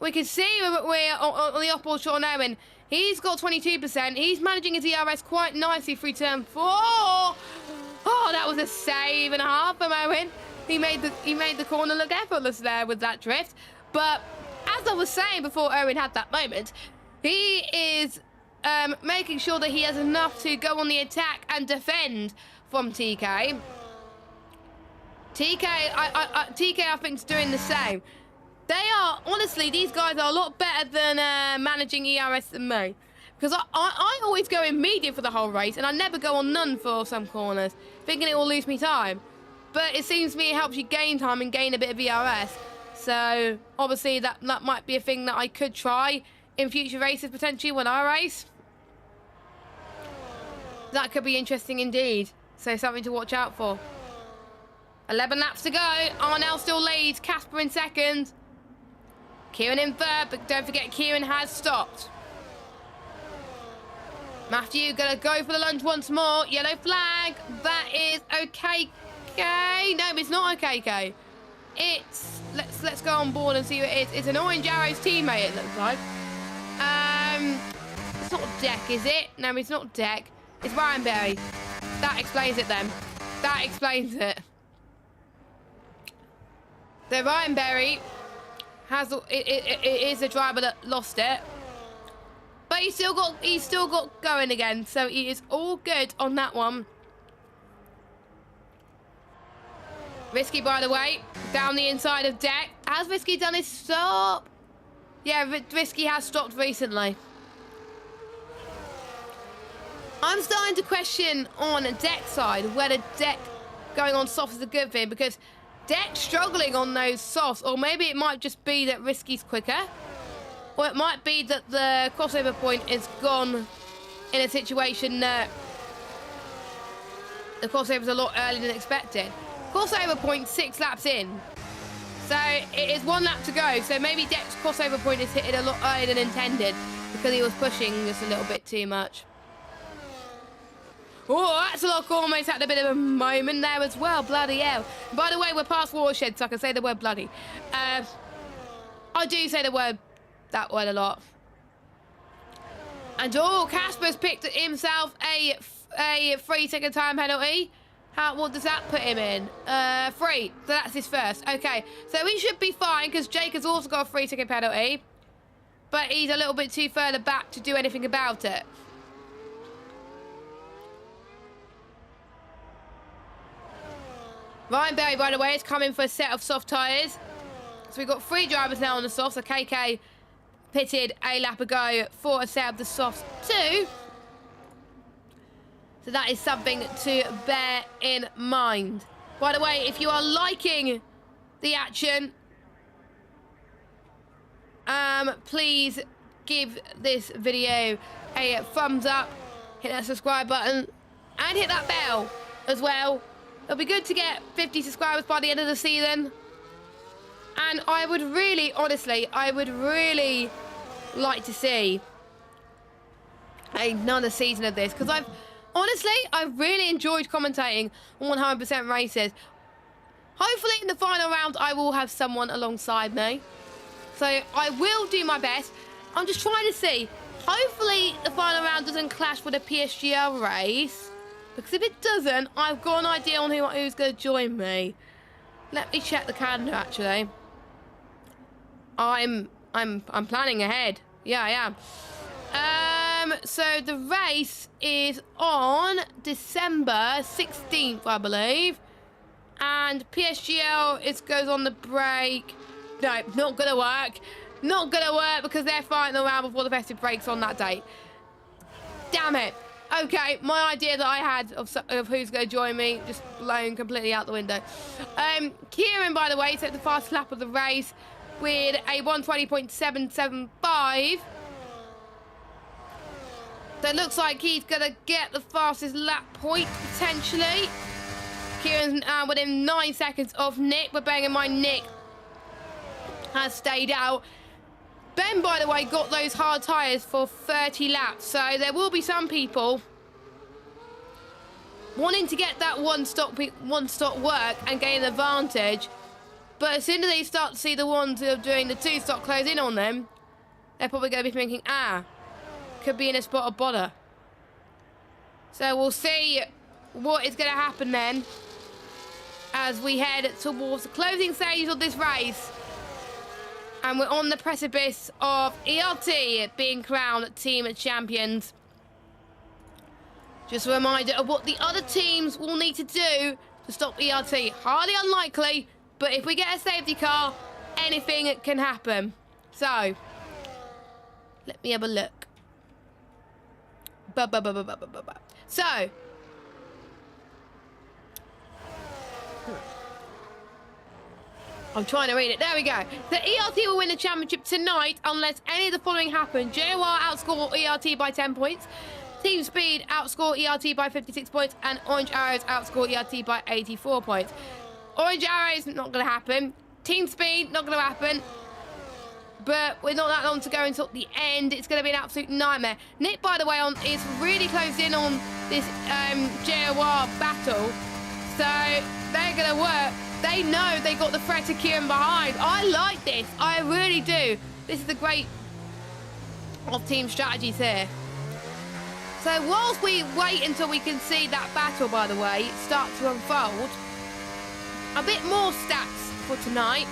we can see we're on the upward shot on Owen. He's got 22%. He's managing his ERS quite nicely through turn 4. Oh, that was a save and a half from Owen. He made the corner look effortless there with that drift. But as I was saying before Owen had that moment, he is making sure that he has enough to go on the attack and defend from TK. TK, I think, is doing the same. They are, honestly, these guys are a lot better than managing ERS than me. Because I always go in medium for the whole race, and I never go on none for some corners, thinking it will lose me time. But it seems to me it helps you gain time and gain a bit of ERS. So, obviously, that might be a thing that I could try in future races, potentially, when I race. That could be interesting indeed. So, something to watch out for. 11 laps to go. Arnell still leads. Casper in second. Kieran in third, but don't forget Kieran has stopped. Matthew gonna go for the lunge once more. Yellow flag. That is okay. No, it's not okay. It's let's go on board and see what it is. It's an Orange Arrows teammate, it looks like. It's not Deck, is it? No, it's not Deck. It's Ryan Berry. That explains it then. That explains it. So Ryan Berry it is a driver that lost it, but he's still got going again, so he is all good on that one. Risky, by the way, down the inside of Deck. Has Risky done his stop? Yeah, Risky has stopped recently. I'm starting to question on Deck's side whether Deck going on soft is a good thing, because Deck struggling on those softs, or maybe it might just be that Risky's quicker, or it might be that the crossover point is gone in a situation that the crossover's a lot earlier than expected. Crossover point 6 laps in, So it is 1 lap to go. So maybe Deck's crossover point is hitting a lot earlier than intended because he was pushing just a little bit too much. Oh, that's a lock almost had a bit of a moment there as well. Bloody hell. By the way, we're past Watershed, so I can say the word bloody. I do say the word, that word a lot. And oh, Casper's picked himself a 3-second time penalty. What does that put him in? 3. So that's his first. Okay, so he should be fine because Jake has also got a 3-second penalty. But he's a little bit too further back to do anything about it. Ryan Berry, by the way, is coming for a set of soft tyres. So we've got 3 drivers now on the softs. So KK pitted a lap ago for a set of the softs too. So that is something to bear in mind. By the way, if you are liking the action, please give this video a thumbs up, hit that subscribe button, and hit that bell as well. It'll be good to get 50 subscribers by the end of the season. And I would really, honestly, I would really like to see another season of this. Because I've really enjoyed commentating on 100% races. Hopefully in the final round, I will have someone alongside me. So I will do my best. I'm just trying to see. Hopefully the final round doesn't clash with a PSGL race. Because if it doesn't, I've got an idea on who's going to join me. Let me check the calendar, actually. I'm planning ahead. Yeah, I am. So the race is on December 16th, I believe. And PSGL, goes on the break. No, not going to work. Not going to work because they're fighting around before the festive breaks on that date. Damn it. Okay, my idea that I had of who's going to join me just blown completely out the window. Kieran, by the way, set the fastest lap of the race with a 120.775. So it looks like he's going to get the fastest lap point, potentially. Kieran's within 9 seconds of Nick, but bearing in mind Nick has stayed out. Ben, by the way, got those hard tyres for 30 laps, so there will be some people wanting to get that one-stop work and gain an advantage. But as soon as they start to see the ones who are doing the 2-stop close in on them, they're probably going to be thinking, could be in a spot of bother. So we'll see what is going to happen then as we head towards the closing stage of this race. And we're on the precipice of ERT being crowned team champions. Just a reminder of what the other teams will need to do to stop ERT. Highly unlikely, but if we get a safety car, anything can happen. So, let me have a look. So, I'm trying to read it. There we go. The ERT will win the championship tonight unless any of the following happen. JOR outscore ERT by 10 points. Team Speed outscore ERT by 56 points. And Orange Arrows outscore ERT by 84 points. Orange Arrows, not going to happen. Team Speed, not going to happen. But we're not that long to go until the end. It's going to be an absolute nightmare. Nick, by the way, is really close in on this JOR battle. So they're going to work. They know they got the threat of Kieran behind. I like this. I really do. This is the great of team strategies here. So whilst we wait until we can see that battle, by the way, start to unfold, a bit more stats for tonight.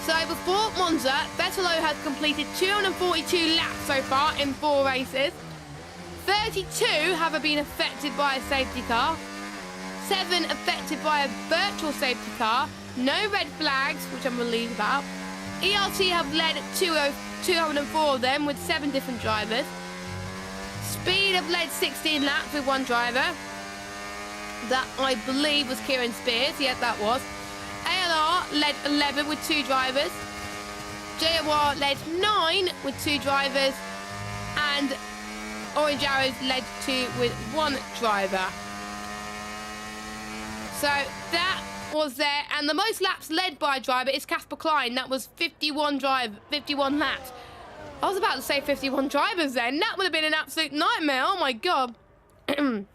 So before Monza, Vetalo has completed 242 laps so far in 4 races. 32 have been affected by a safety car. 7 affected by a virtual safety car. No red flags, which I'm relieved about. ERT have led 204 of them with 7 different drivers. Speed have led 16 laps with 1 driver. That, I believe, was Kieran Spears. Yeah, that was. ALR led 11 with 2 drivers. JOR led 9 with 2 drivers. And Orange Arrows led 2 with 1 driver. So that was there, and the most laps led by a driver is Casper Klein. That was 51 laps. I was about to say 51 drivers then. That would have been an absolute nightmare. Oh my god. So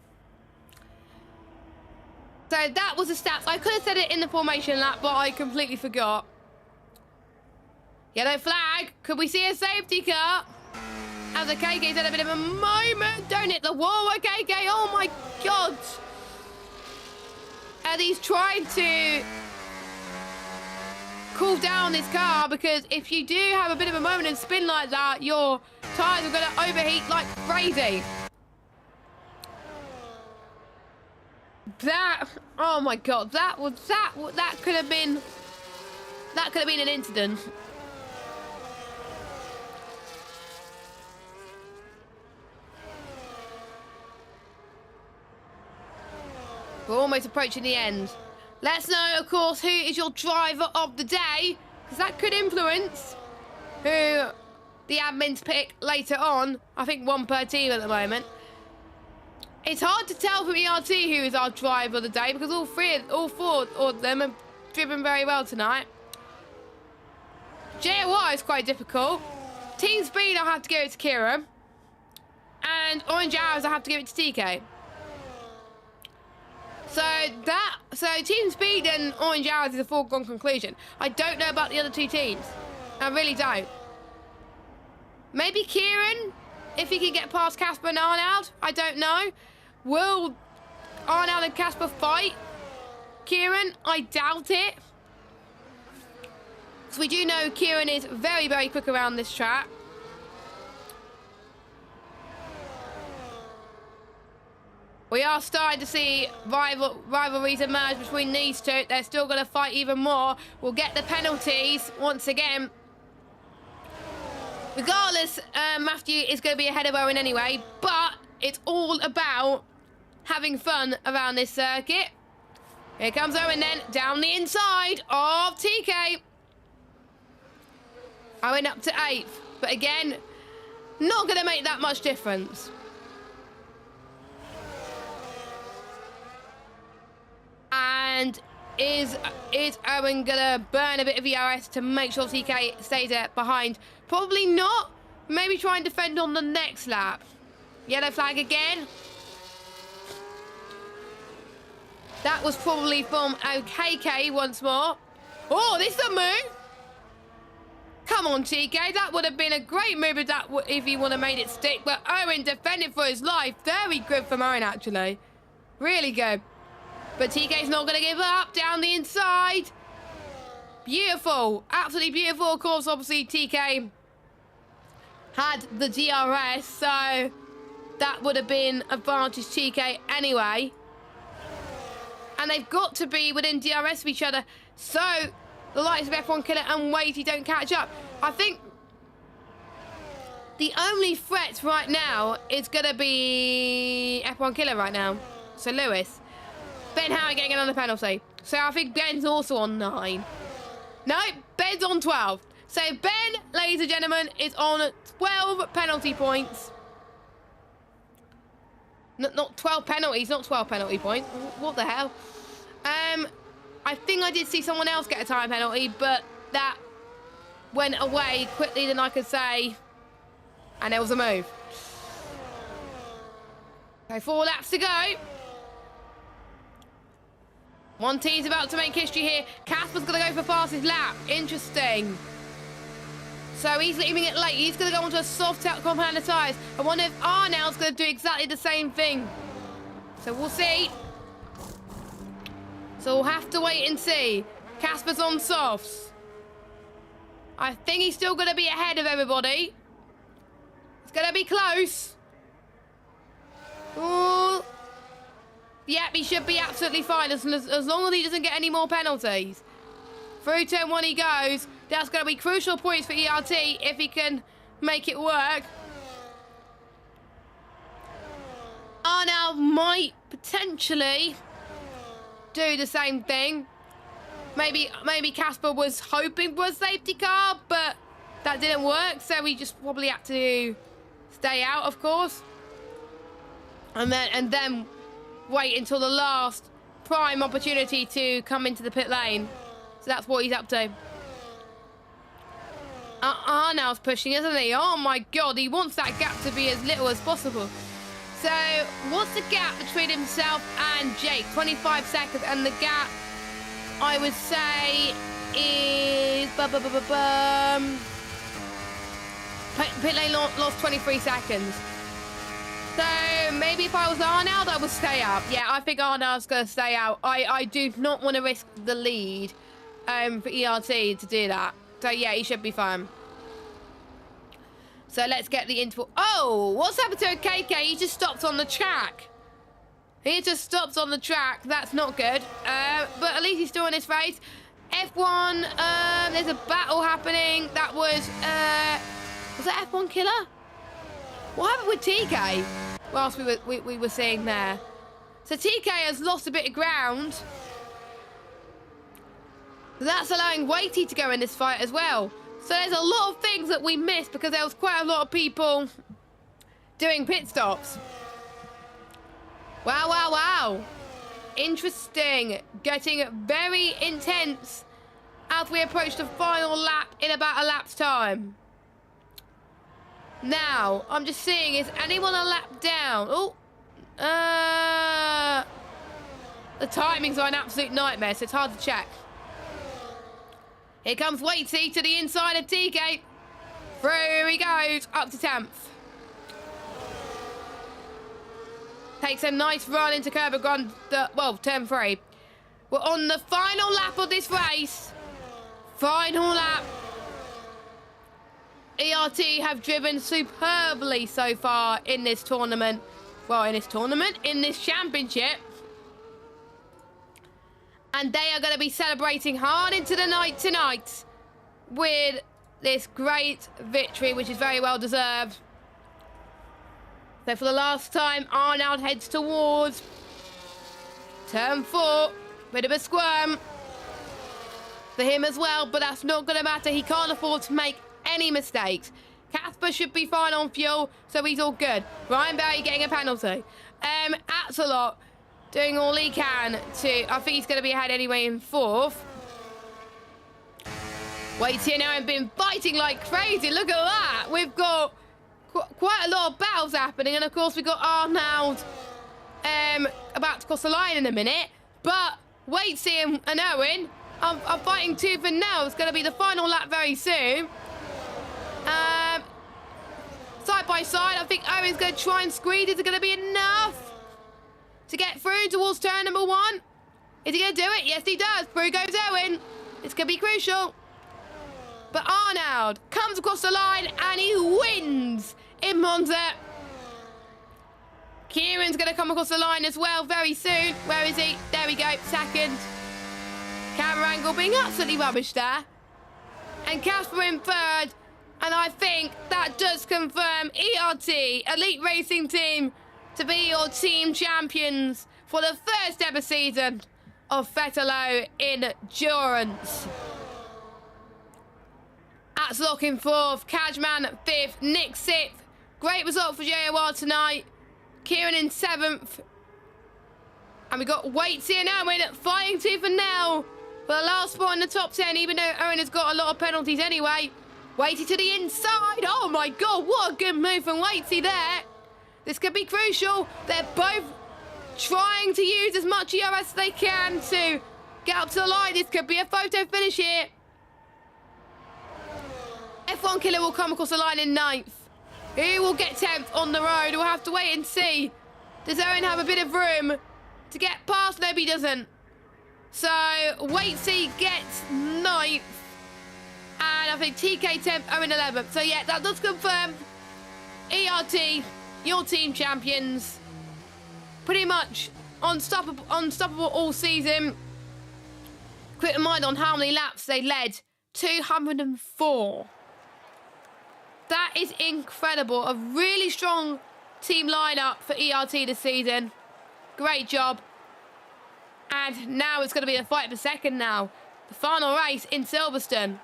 that was the stats. I could have said it in the formation lap, but I completely forgot. Yellow flag. Could we see a safety car? As a KK's had a bit of a moment. Don't hit the wall, a KK. Oh my god. And he's trying to cool down his car, because if you do have a bit of a moment and spin like that, your tyres are going to overheat like crazy. That, oh my god, that could have been an incident. We're almost approaching the end. Let's know, of course, who is your driver of the day, because that could influence who the admins pick later on. I think one per team at the moment. It's hard to tell from ERT who is our driver of the day, because all four of them have driven very well tonight. JOR is quite difficult. Team Speed, I'll have to give it to Kira. And Orange Arrows, I'll have to give it to TK. So Team Speed and Orange Arrows is a foregone conclusion. I don't know about the other two teams. I really don't. Maybe Kieran, if he can get past Casper and Arnold. I don't know. Will Arnold and Casper fight Kieran? I doubt it. So we do know Kieran is very, very quick around this track. We are starting to see rivalries emerge between these two. They're still going to fight even more. We'll get the penalties once again. Regardless, Matthew is going to be ahead of Owen anyway, but it's all about having fun around this circuit. Here comes Owen then, down the inside of TK. Owen up to 8th, but again, not going to make that much difference. And is Owen gonna burn a bit of ERS to make sure TK stays there behind? Probably not. Maybe try and defend on the next lap. Yellow flag again. That was probably from OKK once more. Oh, this is a move. Come on, TK. That would have been a great move if he would have made it stick. But Owen defended for his life. Very good from Owen, actually. Really good. But TK's not going to give up. Down the inside. Beautiful. Absolutely beautiful. Of course, obviously, TK had the DRS. So that would have been advantage TK anyway. And they've got to be within DRS of each other. So the likes of F1 Killer and Weighty don't catch up. I think the only threat right now is going to be F1 Killer right now. So Lewis. Ben Howard getting another penalty. So I think Ben's also on 9. No, Ben's on 12. So Ben, ladies and gentlemen, is on 12 penalty points. Not 12 penalties, not 12 penalty points. What the hell? I think I did see someone else get a time penalty, but that went away quickly than I could say. And there was a move. Okay, 4 laps to go. One team's about to make history here. Casper's going to go for fastest lap. Interesting. So he's leaving it late. He's going to go onto a soft compound tyres. I wonder if Arnold's going to do exactly the same thing. So we'll see. So we'll have to wait and see. Casper's on softs. I think he's still going to be ahead of everybody. It's going to be close. Ooh. Yep, he should be absolutely fine as long as he doesn't get any more penalties. Through turn 1 he goes. That's going to be crucial points for ERT if he can make it work. Arnold might potentially do the same thing. Maybe Casper was hoping for a safety car, but that didn't work, so we just probably had to stay out, of course. And then wait until the last prime opportunity to come into the pit lane. So that's what he's up to. Arnaud's pushing, isn't he? Oh my God, he wants that gap to be as little as possible. So what's the gap between himself and Jake? 25 seconds, and the gap, I would say, is... Pit lane lost 23 seconds. So maybe if I was Arnaud, I would stay out. Yeah, I think Arnaud's going to stay out. I do not want to risk the lead for ERT to do that. So yeah, he should be fine. So let's get the interval. Oh, what's happened to KK? He just stopped on the track. He just stops on the track. That's not good. But at least he's still in his race. F1, there's a battle happening. That was that F1 killer? What happened with TK? Whilst we were seeing there. So TK has lost a bit of ground. That's allowing Weighty to go in this fight as well. So there's a lot of things that we missed because there was quite a lot of people doing pit stops. Wow, wow, wow. Interesting. Getting very intense as we approach the final lap in about a lap's time. Now, I'm just seeing, is anyone a lap down? Oh, the timings are an absolute nightmare, so it's hard to check. Here comes Weighty to the inside of TK. Through he goes, up to 10th. Takes a nice run into curb and turn 3. We're on the final lap of this race. Final lap. ERT have driven superbly so far in this tournament. Well, in this championship. And they are going to be celebrating hard into the night tonight with this great victory, which is very well deserved. So for the last time, Arnaud heads towards turn 4. Bit of a squirm for him as well, but that's not going to matter. He can't afford to make any mistakes. Casper should be fine on fuel, so he's all good. Ryan Berry getting a penalty. Axelot doing all he can to... I think he's going to be ahead anyway in 4th. Weighty now have been fighting like crazy. Look at that. We've got quite a lot of battles happening. And, of course, we've got Arnaud about to cross the line in a minute. But Weighty and Owen are fighting tooth and nail. It's going to be the final lap very soon. Side by side, I think Owen's going to try and squeeze. Is it going to be enough to get through towards turn number 1? Is he going to do it? Yes, he does. Through goes Owen. It's going to be crucial. But Arnaud comes across the line and he wins in Monza. Kieran's going to come across the line as well very soon. Where is he? There we go. Second. Camera angle being absolutely rubbish there. And Casper in 3rd. And I think that does confirm ERT, Elite Racing Team, to be your team champions for the first ever season of Vetalo Endurance. Axelot in 4th, Cashman 5th, Nick 6th. Great result for JOR tonight. Kieran in 7th. And we got Weighty and Owen fighting tooth and nail for the last spot in the top 10, even though Owen has got a lot of penalties anyway. Weighty to the inside. Oh my God, what a good move from Weighty there. This could be crucial. They're both trying to use as much ERS as they can to get up to the line. This could be a photo finish here. F1 Killer will come across the line in 9th. He will get 10th on the road. We'll have to wait and see. Does Owen have a bit of room to get past? No, he doesn't. So Weighty gets 9th. And I think TK 10th, Owen 11th. So yeah, that does confirm ERT, your team champions. Pretty much unstoppable all season. Quick reminder on how many laps they led. 204. That is incredible. A really strong team lineup for ERT this season. Great job. And now it's going to be a fight for second now. The final race in Silverstone.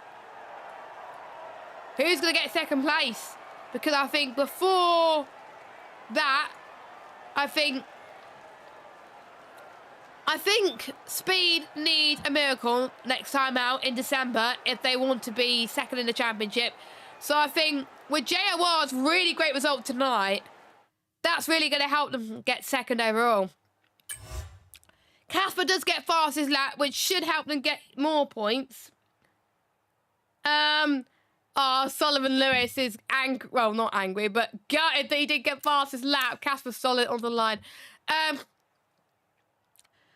Who's going to get second place? Because I think before that, I think I think Speed need a miracle next time out in December if they want to be second in the championship. So I think with JOR's really great result tonight, that's really going to help them get second overall. Casper does get fastest lap, which should help them get more points. Sullivan Lewis is angry. Well, not angry, but gutted that he did get fastest lap. Casper's solid on the line.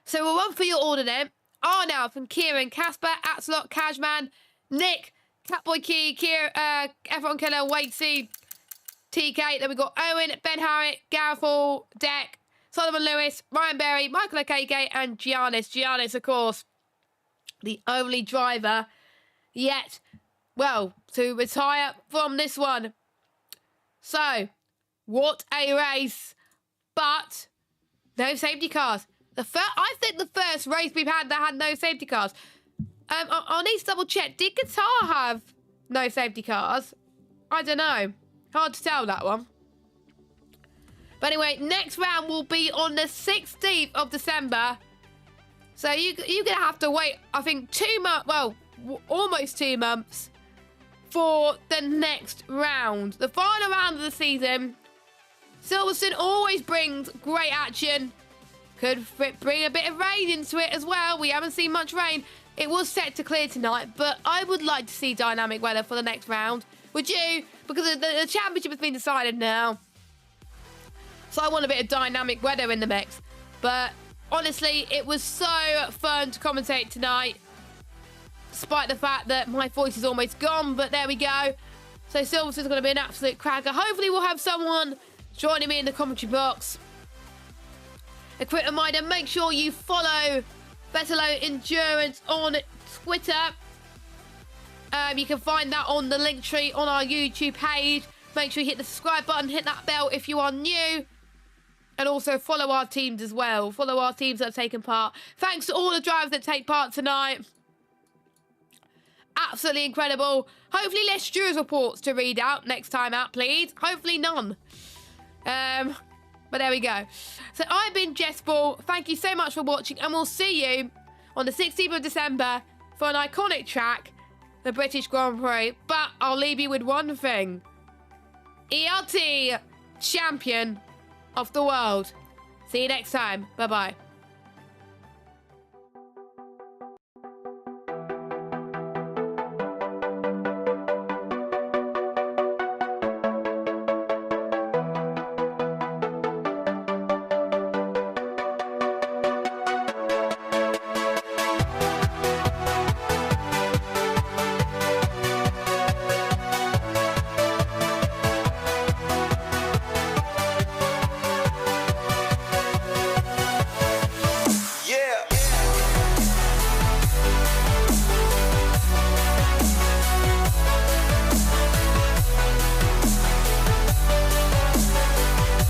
So we'll run for your order then. Arnold from Kieran, Casper, Atslot, Cashman, Nick, Catboy Key, F1 Killer, Waitsy, TK. Then we've got Owen, Ben Harriet, Gareth Hall, Deck, Sullivan Lewis, Ryan Berry, Michael Okeke, and Giannis. Giannis, of course, the only driver yet, well, to retire from this one. So, what a race. But no safety cars. I think the first race we've had that had no safety cars. I need to double check. Did Qatar have no safety cars? I don't know. Hard to tell that one. But anyway, next round will be on the 16th of December. So you're going to have to wait, I think, 2 months, well, almost 2 months for the next round. The final round of the season. Silverstone always brings great action. Could bring a bit of rain into it as well. We haven't seen much rain. It was set to clear tonight, but I would like to see dynamic weather for the next round. Would you? Because the championship has been decided now. So I want a bit of dynamic weather in the mix. But honestly, it was so fun to commentate tonight. Despite the fact that my voice is almost gone, but there we go. So Silverstone's going to be an absolute cracker. Hopefully we'll have someone joining me in the commentary box. A quick reminder, make sure you follow Vetalo Endurance on Twitter. You can find that on the link tree on our YouTube page. Make sure you hit the subscribe button, hit that bell if you are new. And also follow our teams as well. Follow our teams that have taken part. Thanks to all the drivers that take part tonight. Absolutely incredible. Hopefully less stewards reports to read out next time out, please. Hopefully none. But there we go. So I've been Jess Ball. Thank you so much for watching, and we'll see you on the 16th of December for an iconic track, the British Grand Prix. But I'll leave you with one thing. ELT champion of the world. See you next time. Bye-bye.